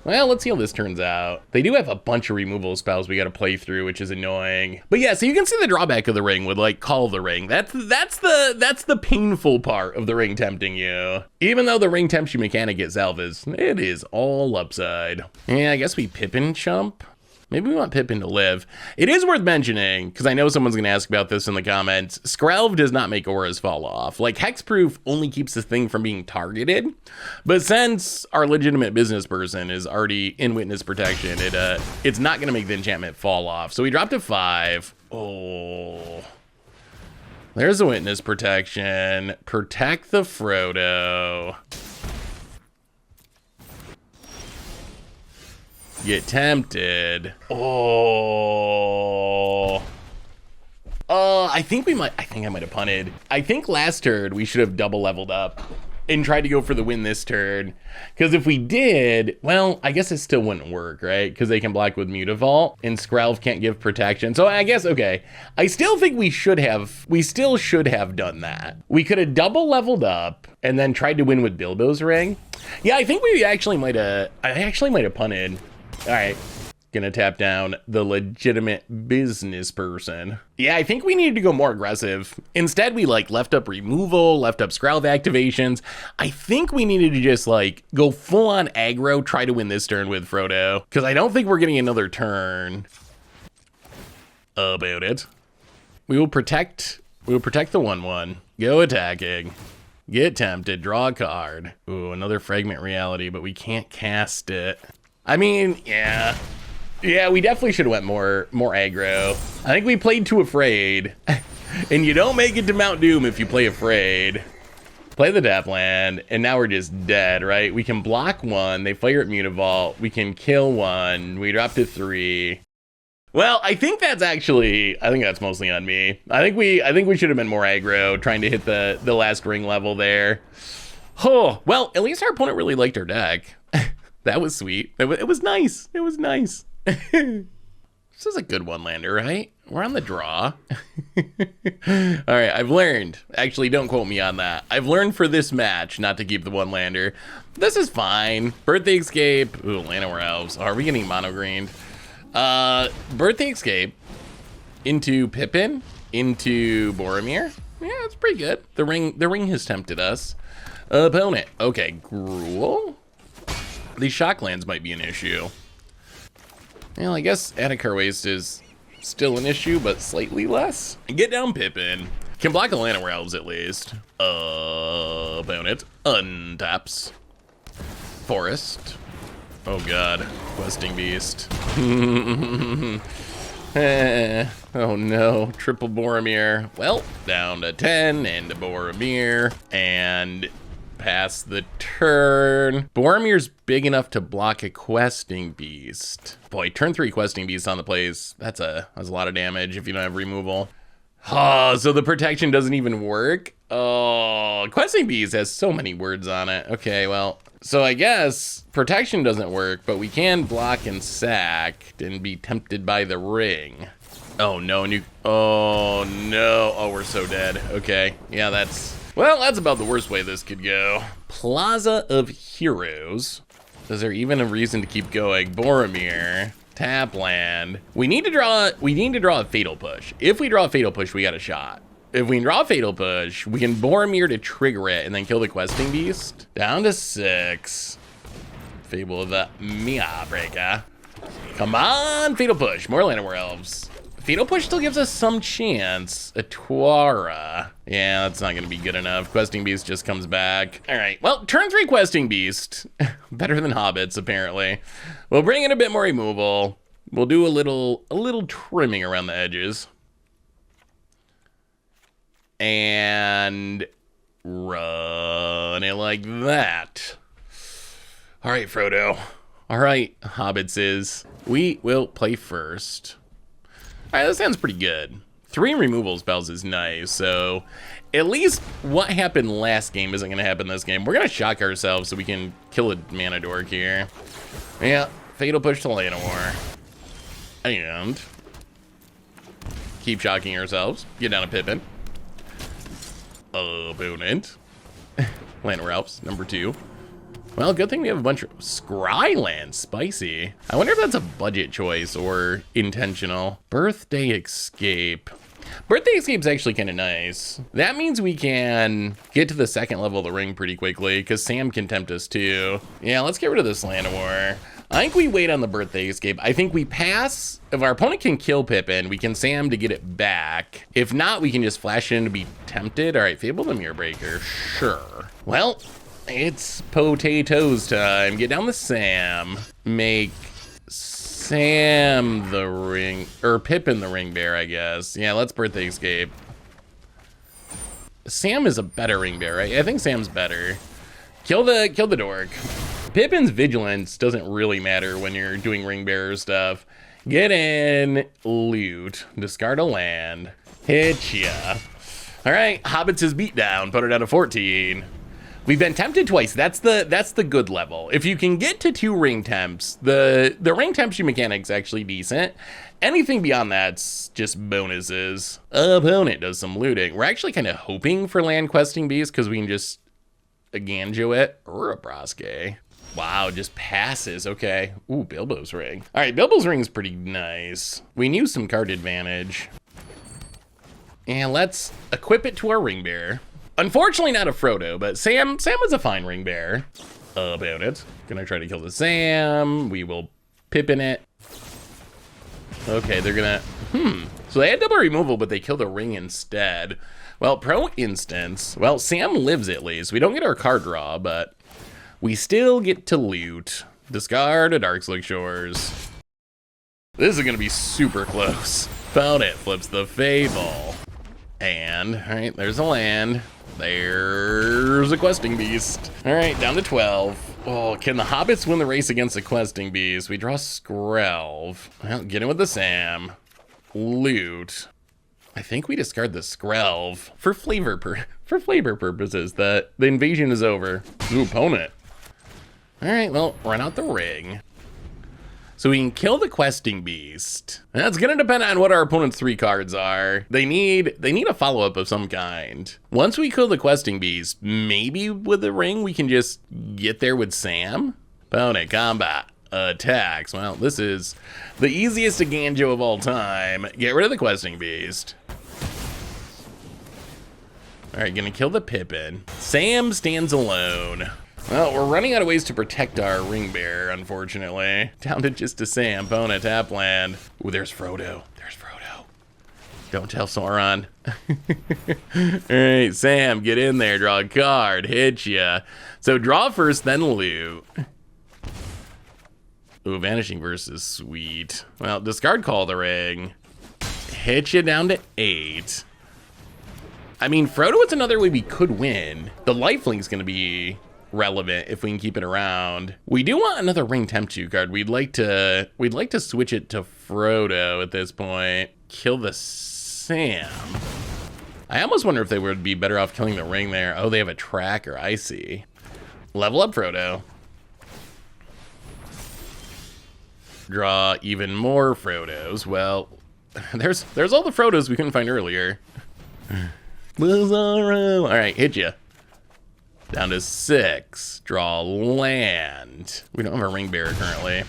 Well, let's see how this turns out. They do have a bunch of removal spells we got to play through, which is annoying. But yeah, so you can see the drawback of the ring with like Call the Ring. That's the painful part of the ring tempting you. Even though the ring tempts you mechanic itself it is all upside. Yeah, I guess we Pippin chump. Maybe we want Pippin to live. It is worth mentioning, because I know someone's going to ask about this in the comments, Skrelv does not make auras fall off. Like, Hexproof only keeps the thing from being targeted, but since our legitimate business person is already in witness protection, it's not going to make the enchantment fall off. So we dropped to 5. Oh. There's a witness protection. Protect the Frodo. Get tempted. Oh. I think I might have punted. I think last turn we should have double leveled up and tried to go for the win this turn. Because if we did, well, I guess it still wouldn't work, right? Because they can block with Mutavault and Skrelv can't give protection. So I guess, okay. I still think we still should have done that. We could have double leveled up and then tried to win with Bilbo's ring. Yeah, I think I actually might have punted. All right, gonna tap down the legitimate business person. Yeah, I think we needed to go more aggressive. Instead, we like left up removal, left up Skrelv activations. I think we needed to just like go full on aggro, try to win this turn with Frodo, because I don't think we're getting another turn about it. We will protect the 1/1. Go attacking. Get tempted, draw a card. Ooh, another Fragment Reality, but we can't cast it. I mean, yeah, we definitely should have went more aggro. I think we played too afraid, and you don't make it to Mount Doom if you play afraid. Play the Death Land, and now we're just dead, right? We can block 1, they fire at Mutavault, we can kill 1, we drop to 3. Well, I think that's mostly on me. I think we should have been more aggro, trying to hit the last ring level there. Oh, well, at least our opponent really liked our deck. That was sweet. It was nice. It was nice. This is a good one-lander, right? We're on the draw. All right, I've learned. Actually, don't quote me on that. I've learned for this match not to keep the one-lander. This is fine. Birthday Escape. Ooh, Llanowar Elves. Oh, are we getting mono-greened? Birthday Escape into Pippin into Boromir. Yeah, that's pretty good. The ring has tempted us. Opponent. Okay, Gruul. These Shocklands might be an issue. Well, I guess Adhikar Waste is still an issue, but slightly less. Get down Pippin. Can block a Llanowar Elves at least. Opponent. Untaps. Forest. Oh god. Questing Beast. Oh no. Triple Boromir. Well, down to 10 into Boromir. And pass the turn. Boromir's big enough to block a Questing Beast. Boy, turn 3 Questing Beast on the plays. That's a lot of damage if you don't have removal. Oh, so the protection doesn't even work? Oh, Questing Beast has so many words on it. Okay, well, so I guess protection doesn't work, but we can block and sack and be tempted by the ring. Oh no, oh no. Oh, we're so dead. Okay, yeah, that's about the worst way this could go. Plaza of Heroes. Is there even a reason to keep going? Boromir, tap land. We need to draw a Fatal Push. If we draw a Fatal Push, we got a shot. If we draw a Fatal Push, we can Boromir to trigger it and then kill the Questing Beast. Down to 6. Fable of the Mia Breaker. Come on, Fatal Push. More Llanowar Elves. Fatal Push still gives us some chance. A Tuara. Yeah, that's not going to be good enough. Questing Beast just comes back. All right, well, turn 3 Questing Beast. Better than Hobbits, apparently. We'll bring in a bit more removal. We'll do a little trimming around the edges. And run it like that. All right, Frodo. All right, Hobbitses. We will play first. All right, that sounds pretty good. 3 removal spells is nice, so at least what happened last game isn't gonna happen this game. We're gonna shock ourselves so we can kill a mana dork here. Yeah, fatal push to Llanowar. And keep shocking ourselves. Get down a Pippin. Opponent. Llanowar Elves, number 2. Well, good thing we have a bunch of Scrylands. Spicy. I wonder if that's a budget choice or intentional. Birthday Escape. Birthday Escape's actually kind of nice. That means we can get to the 2nd level of the ring pretty quickly, because Sam can tempt us too. Yeah, let's get rid of this Llanowar. I think we wait on the Birthday Escape. I think we pass. If our opponent can kill Pippin, we can Sam to get it back. If not, we can just flash in to be tempted. All right, Fable the Mirror Breaker, sure. Well, it's potatoes time. Get down the Sam. Make Sam the ring, or Pippin the ring bear, I guess. Yeah, let's Birthday Escape. Sam is a better ring bear, right? I think Sam's better. Kill the dork. Pippin's vigilance doesn't really matter when you're doing ring bearer stuff. Get in, loot, discard a land, hit ya. All right, Hobbits is beat down, put it down to 14. We've been tempted twice. That's the good level. If you can get to 2 ring temps, the ring temption mechanic's actually decent. Anything beyond that's just bonuses. Opponent does some looting. We're actually kind of hoping for land questing beast because we can just a Ganjo it or a Broske. Wow, just passes. Okay. Ooh, Bilbo's ring. All right, Bilbo's ring is pretty nice. We knew some card advantage. And let's equip it to our ring bearer. Unfortunately, not a Frodo, but Sam is a fine ring bearer. About it. Gonna try to kill the Sam. We will Pippin it. Okay, they're gonna. So they had double removal, but they killed a ring instead. Well, pro instance. Well, Sam lives at least. We don't get our card draw, but we still get to loot. Discard a Darkslick Shores. This is gonna be super close. Found it. Flips the Fable. And, all right, there's a land. There's a questing beast. All right, down to 12. Oh, can the Hobbits win the race against the questing beast? We draw Skrelv. Well, get in with the Sam. Loot. I think we discard the Skrelv for flavor purposes. The invasion is over. Ooh, opponent. All right, well, run out the ring. So we can kill the questing beast. That's gonna depend on what our opponent's 3 cards are. They need a follow-up of some kind. Once we kill the questing beast, maybe with the ring we can just get there with Sam. Opponent combat attacks. Well, this is the easiest Ganjo of all time. Get rid of the questing beast. All right, gonna kill the Pippin. Sam stands alone. Well, we're running out of ways to protect our ring bearer, unfortunately. Down to just a Sam. Opponent, tap land. Ooh, there's Frodo. There's Frodo. Don't tell Sauron. All right, Sam, get in there. Draw a card. Hit ya. So draw first, then loot. Ooh, Vanishing Verse is sweet. Well, discard Call the Ring. Hit you down to 8. I mean, Frodo is another way we could win. The Lifeling's gonna be relevant if we can keep it around. We do want another Ring Tempt 2 card. We'd like to switch it to Frodo at this point. Kill the Sam. I almost wonder if they would be better off killing the ring there. Oh, they have a tracker. I see. Level up Frodo. Draw even more Frodos. Well, there's all the Frodos we couldn't find earlier. All right, hit ya. Down to 6. Draw land. We don't have a ring bearer currently.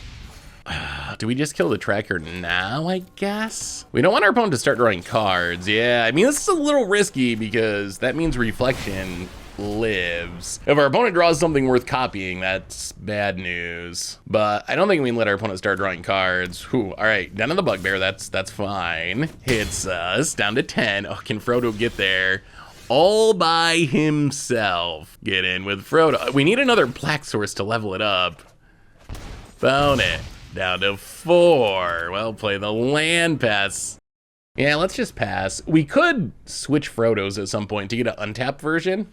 Do we just kill the tracker now, I guess? We don't want our opponent to start drawing cards. Yeah, I mean, this is a little risky because that means Reflection lives. If our opponent draws something worth copying, that's bad news. But I don't think we can let our opponent start drawing cards. Whew, all right, down to the Bugbear, that's fine. Hits us, down to 10. Oh, can Frodo get there? All by himself. Get in with Frodo. We need another black source to level it up. Found it. Down to 4. Well, play the land pass. Yeah, let's just pass. We could switch Frodos at some point to get an untapped version.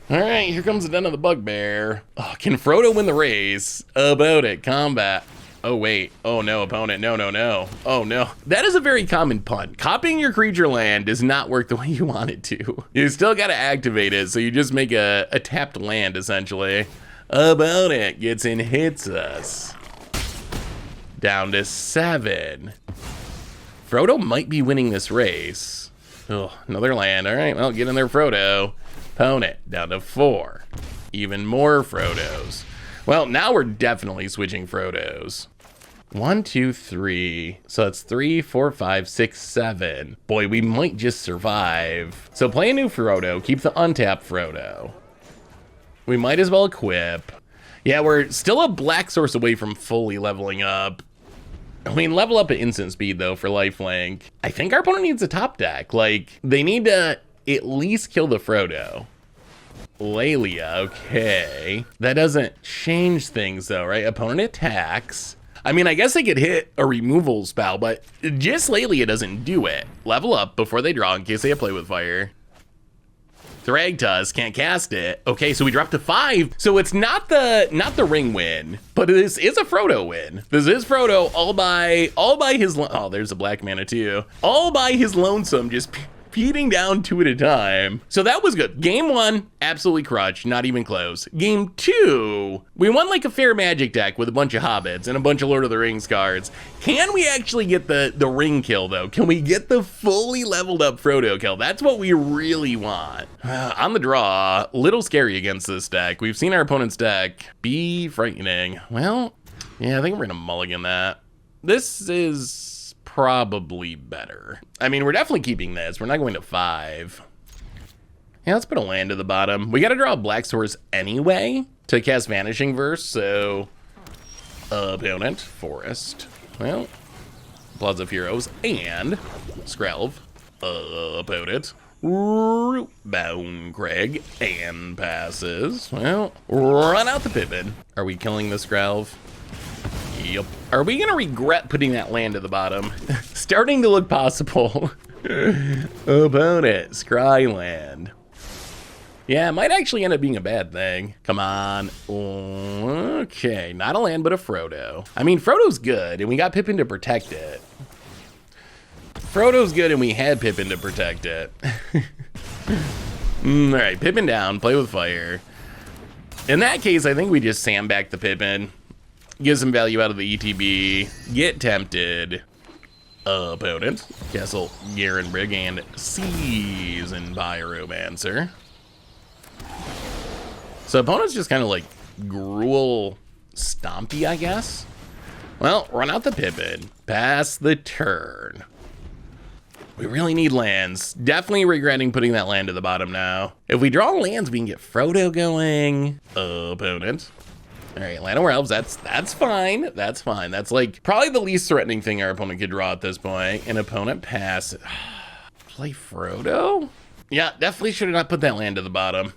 All right, here comes the Den of the Bugbear. Oh, can Frodo win the race? About it, combat. Oh, wait. Oh, no, opponent. No, no, no. Oh, no. That is a very common pun. Copying your creature land does not work the way you want it to. You still got to activate it, so you just make a tapped land, essentially. Opponent gets and hits us. Down to 7. Frodo might be winning this race. Oh, another land. All right, well, get in there, Frodo. Opponent down to 4. Even more Frodos. Well, now we're definitely switching Frodos. 1, 2, 3. So that's 3, 4, 5, 6, 7. Boy, we might just survive. So play a new Frodo. Keep the untapped Frodo. We might as well equip. Yeah, we're still a black source away from fully leveling up. I mean, level up at instant speed, though, for lifelink. I think our opponent needs a top deck. Like, they need to at least kill the Frodo. Lelia, okay. That doesn't change things, though, right? Opponent attacks. I mean, I guess they could hit a removal spell, but just Lelia doesn't do it. Level up before they draw in case they have play with fire. Thragtusk can't cast it. Okay, so we dropped to 5. So it's not the ring win, but this is a Frodo win. This is Frodo all by his, oh, there's a black mana too. All by his lonesome, just beating down 2 at a time. So that was good. Game 1, absolutely crushed, not even close. Game 2, we won like a fair Magic deck with a bunch of Hobbits and a bunch of Lord of the Rings cards. Can we actually get the ring kill though? Can we get the fully leveled up Frodo kill? That's what we really want. On the draw, little scary against this deck. We've seen our opponent's deck be frightening. Well, yeah, I think we're gonna mulligan that. This is probably better. I mean, we're definitely keeping this. We're not going to 5. Yeah, let's put a land to the bottom. We got to draw a black source anyway to cast Vanishing Verse, so opponent, forest. Well, Bloods of Heroes and Skrelv. Opponent, Rootbound Craig and passes. Well, run out the Pippin. Are we killing the Skrelv? Yep. Are we gonna regret putting that land at the bottom? Starting to look possible. Opponent, Scryland. Yeah, it might actually end up being a bad thing. Come on. Okay, not a land, but a Frodo. I mean, Frodo's good, and we got Pippin to protect it. Frodo's good, and we had Pippin to protect it. All right, Pippin down, play with fire. In that case, I think we just sandbag the Pippin. Get some value out of the ETB. Get tempted. Opponent. Castle Garen Brigand. Seasoned Pyromancer. So opponent's just kind of like Gruul Stompy, I guess. Well, run out the Pippin. Pass the turn. We really need lands. Definitely regretting putting that land to the bottom now. If we draw lands, we can get Frodo going. Opponent. All right, Land of Elves, that's fine. That's fine. That's like probably the least threatening thing our opponent could draw at this point. An opponent pass. Play Frodo? Yeah, definitely should have not put that land to the bottom.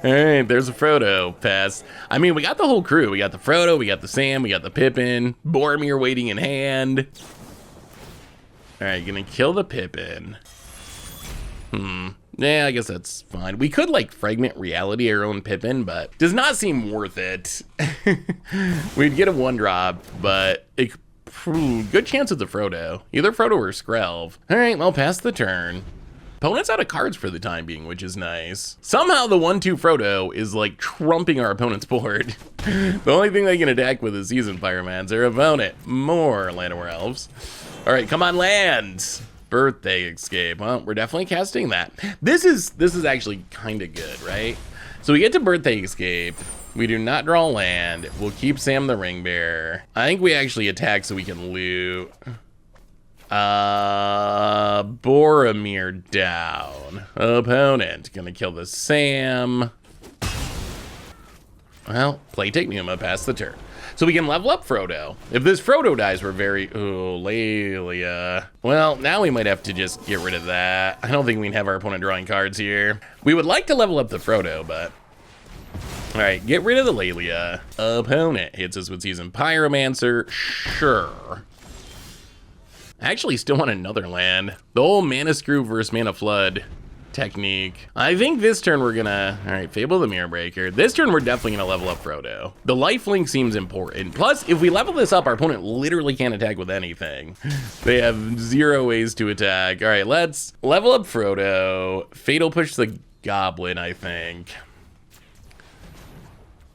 All right, there's a Frodo pass. I mean, we got the whole crew. We got the Frodo, we got the Sam, we got the Pippin, Boromir waiting in hand. All right, gonna kill the Pippin. Yeah, I guess that's fine. We could like fragment reality our own Pippin, but does not seem worth it. We'd get a 1-drop, but good chance it's a Frodo. Either Frodo or Skrelv. All right, well, pass the turn. Opponent's out of cards for the time being, which is nice. Somehow the 1/2 Frodo is like trumping our opponent's board. The only thing they can attack with is Seasoned Pyromancer. Opponent, more Land of Elves. All right, come on, lands. Birthday Escape. Well, we're definitely casting that. This is actually kind of good, right? So we get to Birthday Escape. We do not draw land. We'll keep Sam the Ring Bearer. I think we actually attack so we can loot. Boromir down. Opponent gonna kill the Sam. Well, play Take Numa, pass the turn. So we can level up Frodo. If this Frodo dies, we're very, oh, Lelia. Well, now we might have to just get rid of that. I don't think we can have our opponent drawing cards here. We would like to level up the Frodo, but. All right, get rid of the Lelia. Opponent hits us with Seasoned Pyromancer, sure. I actually still want another land. The old Mana Screw versus Mana Flood technique. I think this turn we're gonna, all right, Fable the Mirror Breaker. This turn we're definitely gonna level up Frodo. The lifelink seems important. Plus, if we level this up, our opponent literally can't attack with anything. They have 0 ways to attack. All right, let's level up Frodo. Fatal Push the Goblin, I think.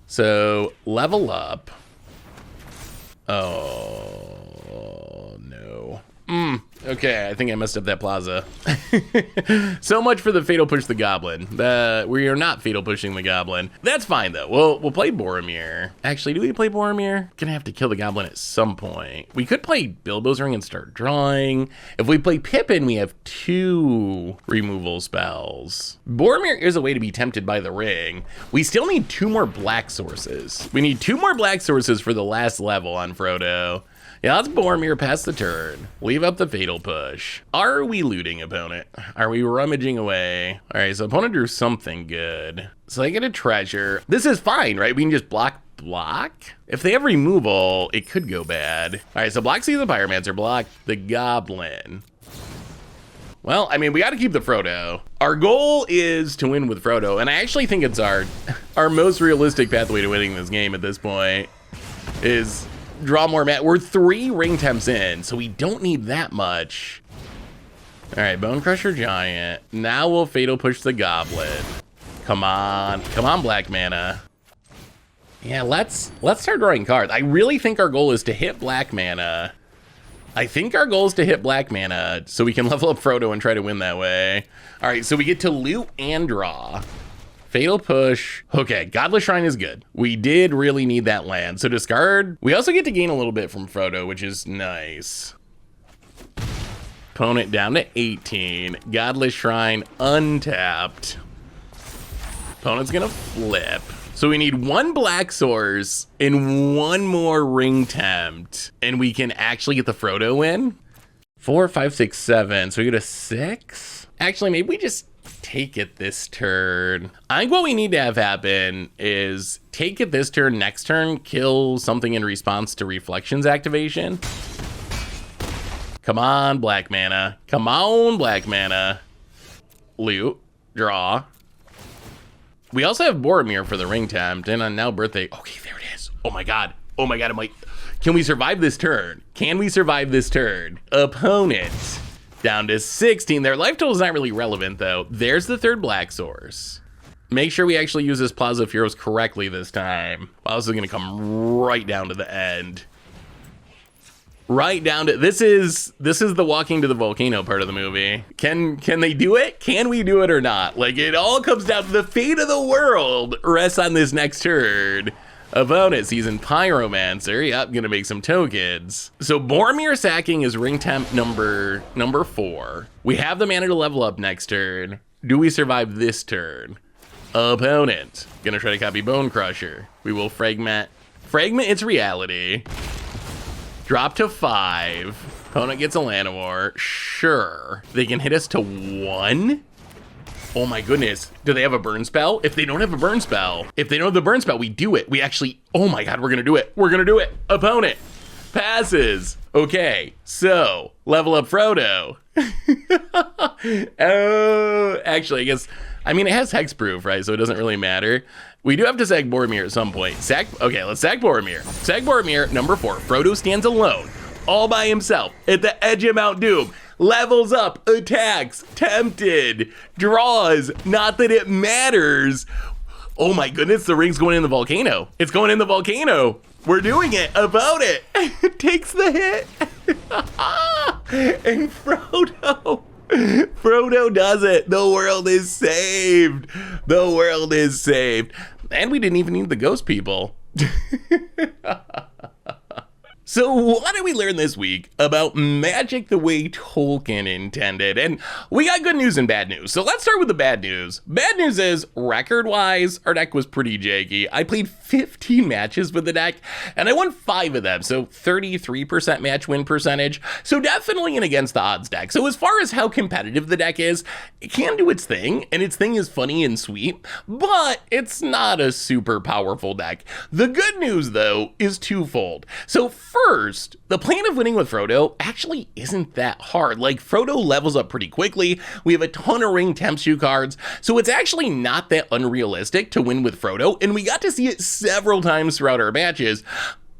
So, level up. Oh, no. Okay, I think I messed up that plaza. So much for the Fatal Push the Goblin. We are not Fatal Pushing the Goblin. That's fine, though. We'll play Boromir. Actually, do we play Boromir? Gonna have to kill the Goblin at some point. We could play Bilbo's Ring and start drawing. If we play Pippin, we have 2 removal spells. Boromir is a way to be tempted by the ring. We still need 2 more black sources. We need 2 more black sources for the last level on Frodo. Yeah, let's Boromir pass the turn. Leave up the Fatal Push. Are we looting, opponent? Are we rummaging away? All right, so opponent drew something good. So they get a treasure. This is fine, right? We can just block. If they have removal, it could go bad. All right, so block C the Pyromancer, block the Goblin. Well, I mean, we got to keep the Frodo. Our goal is to win with Frodo, and I actually think it's our most realistic pathway to winning this game at this point is draw more mana. We're 3 ring temps in, so we don't need that much. All right, Bone Crusher Giant. Now we'll Fatal Push the Goblin. Come on, black mana. Yeah, let's start drawing cards. I really think our goal is to hit black mana. I think our goal is to hit black mana so we can level up Frodo and try to win that way. All right, so we get to loot and draw. Fatal Push. Okay, Godless Shrine is good. We did really need that land. So discard. We also get to gain a little bit from Frodo, which is nice. Opponent down to 18. Godless Shrine untapped. Opponent's gonna flip. So we need 1 black source and 1 more ring tempt. And we can actually get the Frodo win. 4, 5, 6, 7. So we get a 6. Actually, maybe we just take it this turn. I think what we need to have happen is take it this turn, next turn, kill something in response to Reflections activation. Come on, black mana. Come on, black mana. Loot. Draw. We also have Boromir for the ring tempt, and on now birthday. Okay, there it is. Oh my god. Oh my god, can we survive this turn? Can we survive this turn? Opponent. Down to 16. Their life total is not really relevant, though. There's the 3rd black source. Make sure we actually use this Plaza of Heroes correctly this time. Well, this is going to come right down to the end. Right down to... This is the walking to the volcano part of the movie. Can they do it? Can we do it or not? Like, it all comes down to the fate of the world rests on this next turn. Opponent season Pyromancer. Yep, gonna make some tokens. So Boromir sacking is ring temp number 4. We have the mana to level up next turn. Do we survive this turn? Opponent gonna try to copy Bone Crusher. We will fragment its reality. Drop to 5. Opponent gets a Llanowar. Sure. They can hit us to 1. Oh my goodness. Do they have a burn spell? If they don't have a burn spell, we do it. We actually, oh my god, we're gonna do it. We're gonna do it. Opponent passes. Okay, so level up Frodo. Oh, actually, it has hexproof, right? So it doesn't really matter. We do have to sack Boromir at some point. Okay, let's sack Boromir. Sack Boromir, number 4. Frodo stands alone, all by himself, at the edge of Mount Doom. Levels up, attacks, tempted, draws, not that it matters. Oh my goodness, the ring's going in the volcano. It's going in the volcano. We're doing it, about it. Takes the hit. And Frodo does it. The world is saved. The world is saved. And we didn't even need the ghost people. So what did we learn this week about Magic the way Tolkien intended? And we got good news and bad news. So let's start with the bad news. Bad news is, record-wise, our deck was pretty janky. I played 15 matches with the deck, and I won 5 of them, so 33% match win percentage. So definitely an against the odds deck. So as far as how competitive the deck is, it can do its thing, and its thing is funny and sweet, but it's not a super powerful deck. The good news, though, is twofold. So first, the plan of winning with Frodo actually isn't that hard. Like, Frodo levels up pretty quickly, we have a ton of ring Tempshu cards, so it's actually not that unrealistic to win with Frodo, and we got to see it several times throughout our matches.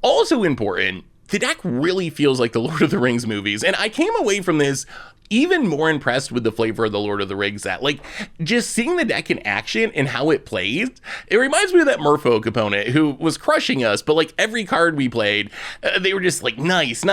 Also important, the deck really feels like the Lord of the Rings movies, and I came away from this even more impressed with the flavor of the Lord of the Rings set. Like, just seeing the deck in action and how it plays, it reminds me of that Merfolk opponent who was crushing us, but like every card we played, they were just like, nice,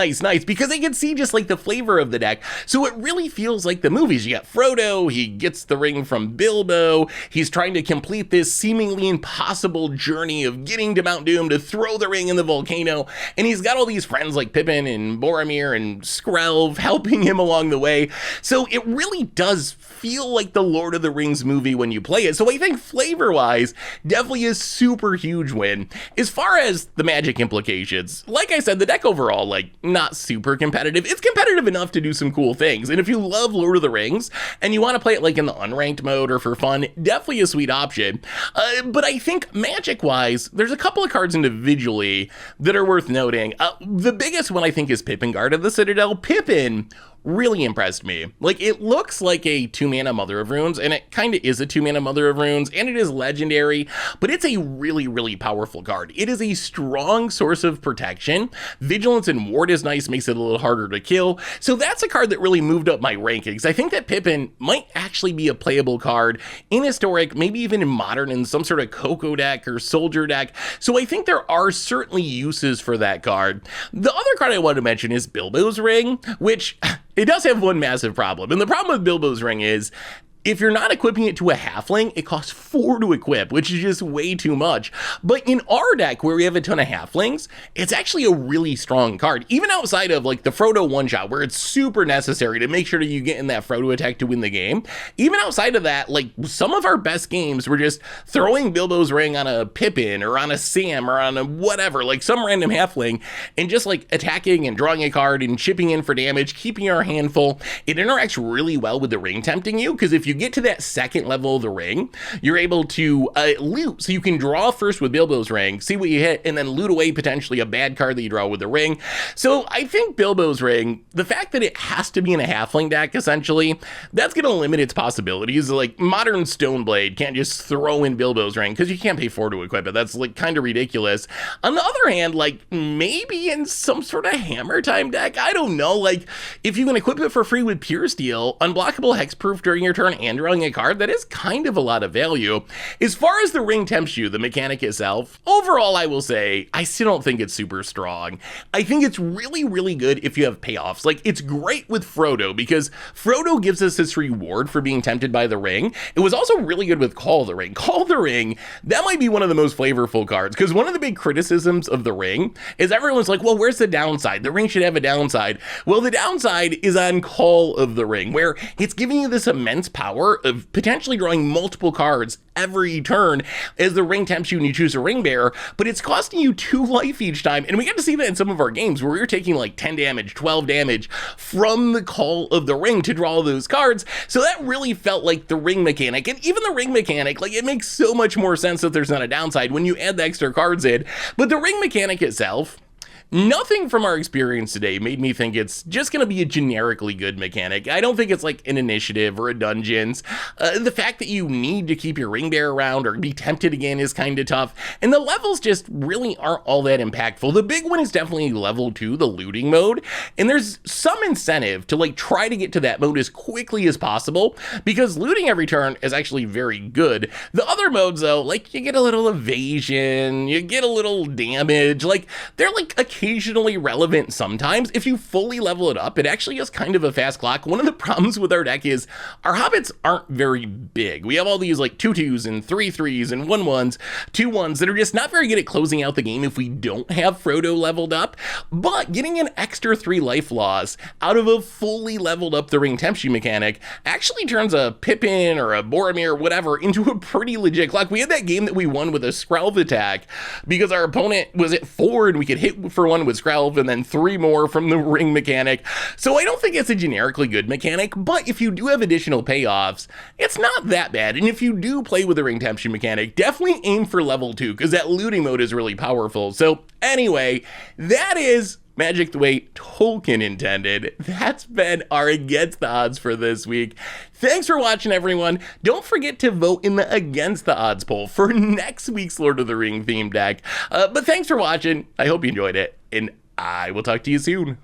because they could see just like the flavor of the deck. So it really feels like the movies. You got Frodo, he gets the ring from Bilbo, he's trying to complete this seemingly impossible journey of getting to Mount Doom to throw the ring in the volcano, and he's got all these friends like Pippin and Boromir and Skrelv helping him along the way. So it really does feel like the Lord of the Rings movie when you play it. So I think flavor-wise, definitely a super huge win. As far as the Magic implications, like I said, the deck overall, like, not super competitive. It's competitive enough to do some cool things. And if you love Lord of the Rings and you want to play it like in the unranked mode or for fun, definitely a sweet option. But I think Magic-wise, there's a couple of cards individually that are worth noting. The biggest one I think is Pippin Guard of the Citadel. Pippin really impressed me. Like, it looks like a 2-mana Mother of Runes, and it kind of is a 2-mana Mother of Runes, and it is legendary, but it's a really, really powerful card. It is a strong source of protection. Vigilance and Ward is nice, makes it a little harder to kill. So that's a card that really moved up my rankings. I think that Pippin might actually be a playable card in Historic, maybe even in Modern, in some sort of Coco deck or Soldier deck. So I think there are certainly uses for that card. The other card I want to mention is Bilbo's Ring, which it does have one massive problem. And the problem with Bilbo's Ring is, if you're not equipping it to a halfling, it costs 4 to equip, which is just way too much. But in our deck, where we have a ton of halflings, it's actually a really strong card. Even outside of like the Frodo one-shot, where it's super necessary to make sure that you get in that Frodo attack to win the game. Even outside of that, like, some of our best games were just throwing Bilbo's Ring on a Pippin or on a Sam or on a whatever, like some random halfling, and just like attacking and drawing a card and chipping in for damage, keeping our hand full. It interacts really well with the ring tempting you, because if you get to that second level of the ring, you're able to loot. So you can draw first with Bilbo's Ring, see what you hit, and then loot away potentially a bad card that you draw with the ring. So I think Bilbo's Ring, the fact that it has to be in a halfling deck, essentially, that's going to limit its possibilities. Like, Modern Stoneblade can't just throw in Bilbo's Ring, because you can't pay 4 to equip it. That's like kind of ridiculous. On the other hand, like, maybe in some sort of Hammer Time deck, I don't know, like, if you can equip it for free with Pure Steel, unblockable hexproof during your turn, and drawing a card, that is kind of a lot of value. As far as the ring tempts you, the mechanic itself, overall I will say, I still don't think it's super strong. I think it's really, really good if you have payoffs. Like, it's great with Frodo, because Frodo gives us this reward for being tempted by the ring. It was also really good with Call the Ring. Call the Ring, that might be one of the most flavorful cards, because one of the big criticisms of the ring is everyone's like, well, where's the downside? The ring should have a downside. Well, the downside is on Call of the Ring, where it's giving you this immense power of potentially drawing multiple cards every turn as the ring tempts you and you choose a ring bearer, but it's costing you 2 life each time. And we get to see that in some of our games where we were taking like 10 damage, 12 damage from the Call of the Ring to draw those cards. So that really felt like the ring mechanic. And even the ring mechanic, like, it makes so much more sense that there's not a downside when you add the extra cards in. But the ring mechanic itself, nothing from our experience today made me think it's just going to be a generically good mechanic. I don't think it's like an initiative or a dungeons. The fact that you need to keep your ring bearer around or be tempted again is kind of tough. And the levels just really aren't all that impactful. The big one is definitely level 2, the looting mode. And there's some incentive to like try to get to that mode as quickly as possible, because looting every turn is actually very good. The other modes though, like, you get a little evasion, you get a little damage, like, they're like occasionally relevant sometimes. If you fully level it up, it actually has kind of a fast clock. One of the problems with our deck is our hobbits aren't very big. We have all these like 2/2s and 3/3s and 1/1s, 2/1s that are just not very good at closing out the game if we don't have Frodo leveled up. But getting an extra 3 life loss out of a fully leveled up the ring tempts you mechanic actually turns a Pippin or a Boromir or whatever into a pretty legit clock. We had that game that we won with a Skrelv attack because our opponent was at 4 and we could hit for 1 with Skrelv and then 3 more from the ring mechanic. So I don't think it's a generically good mechanic, but if you do have additional payoffs, it's not that bad. And if you do play with the ring temptation mechanic, definitely aim for level 2, because that looting mode is really powerful. So anyway, that is magic the way Tolkien intended. That's been our Against the Odds for this week. Thanks for watching, everyone. Don't forget to vote in the Against the Odds poll for next week's Lord of the Ring themed deck. But thanks for watching. I hope you enjoyed it, and I will talk to you soon.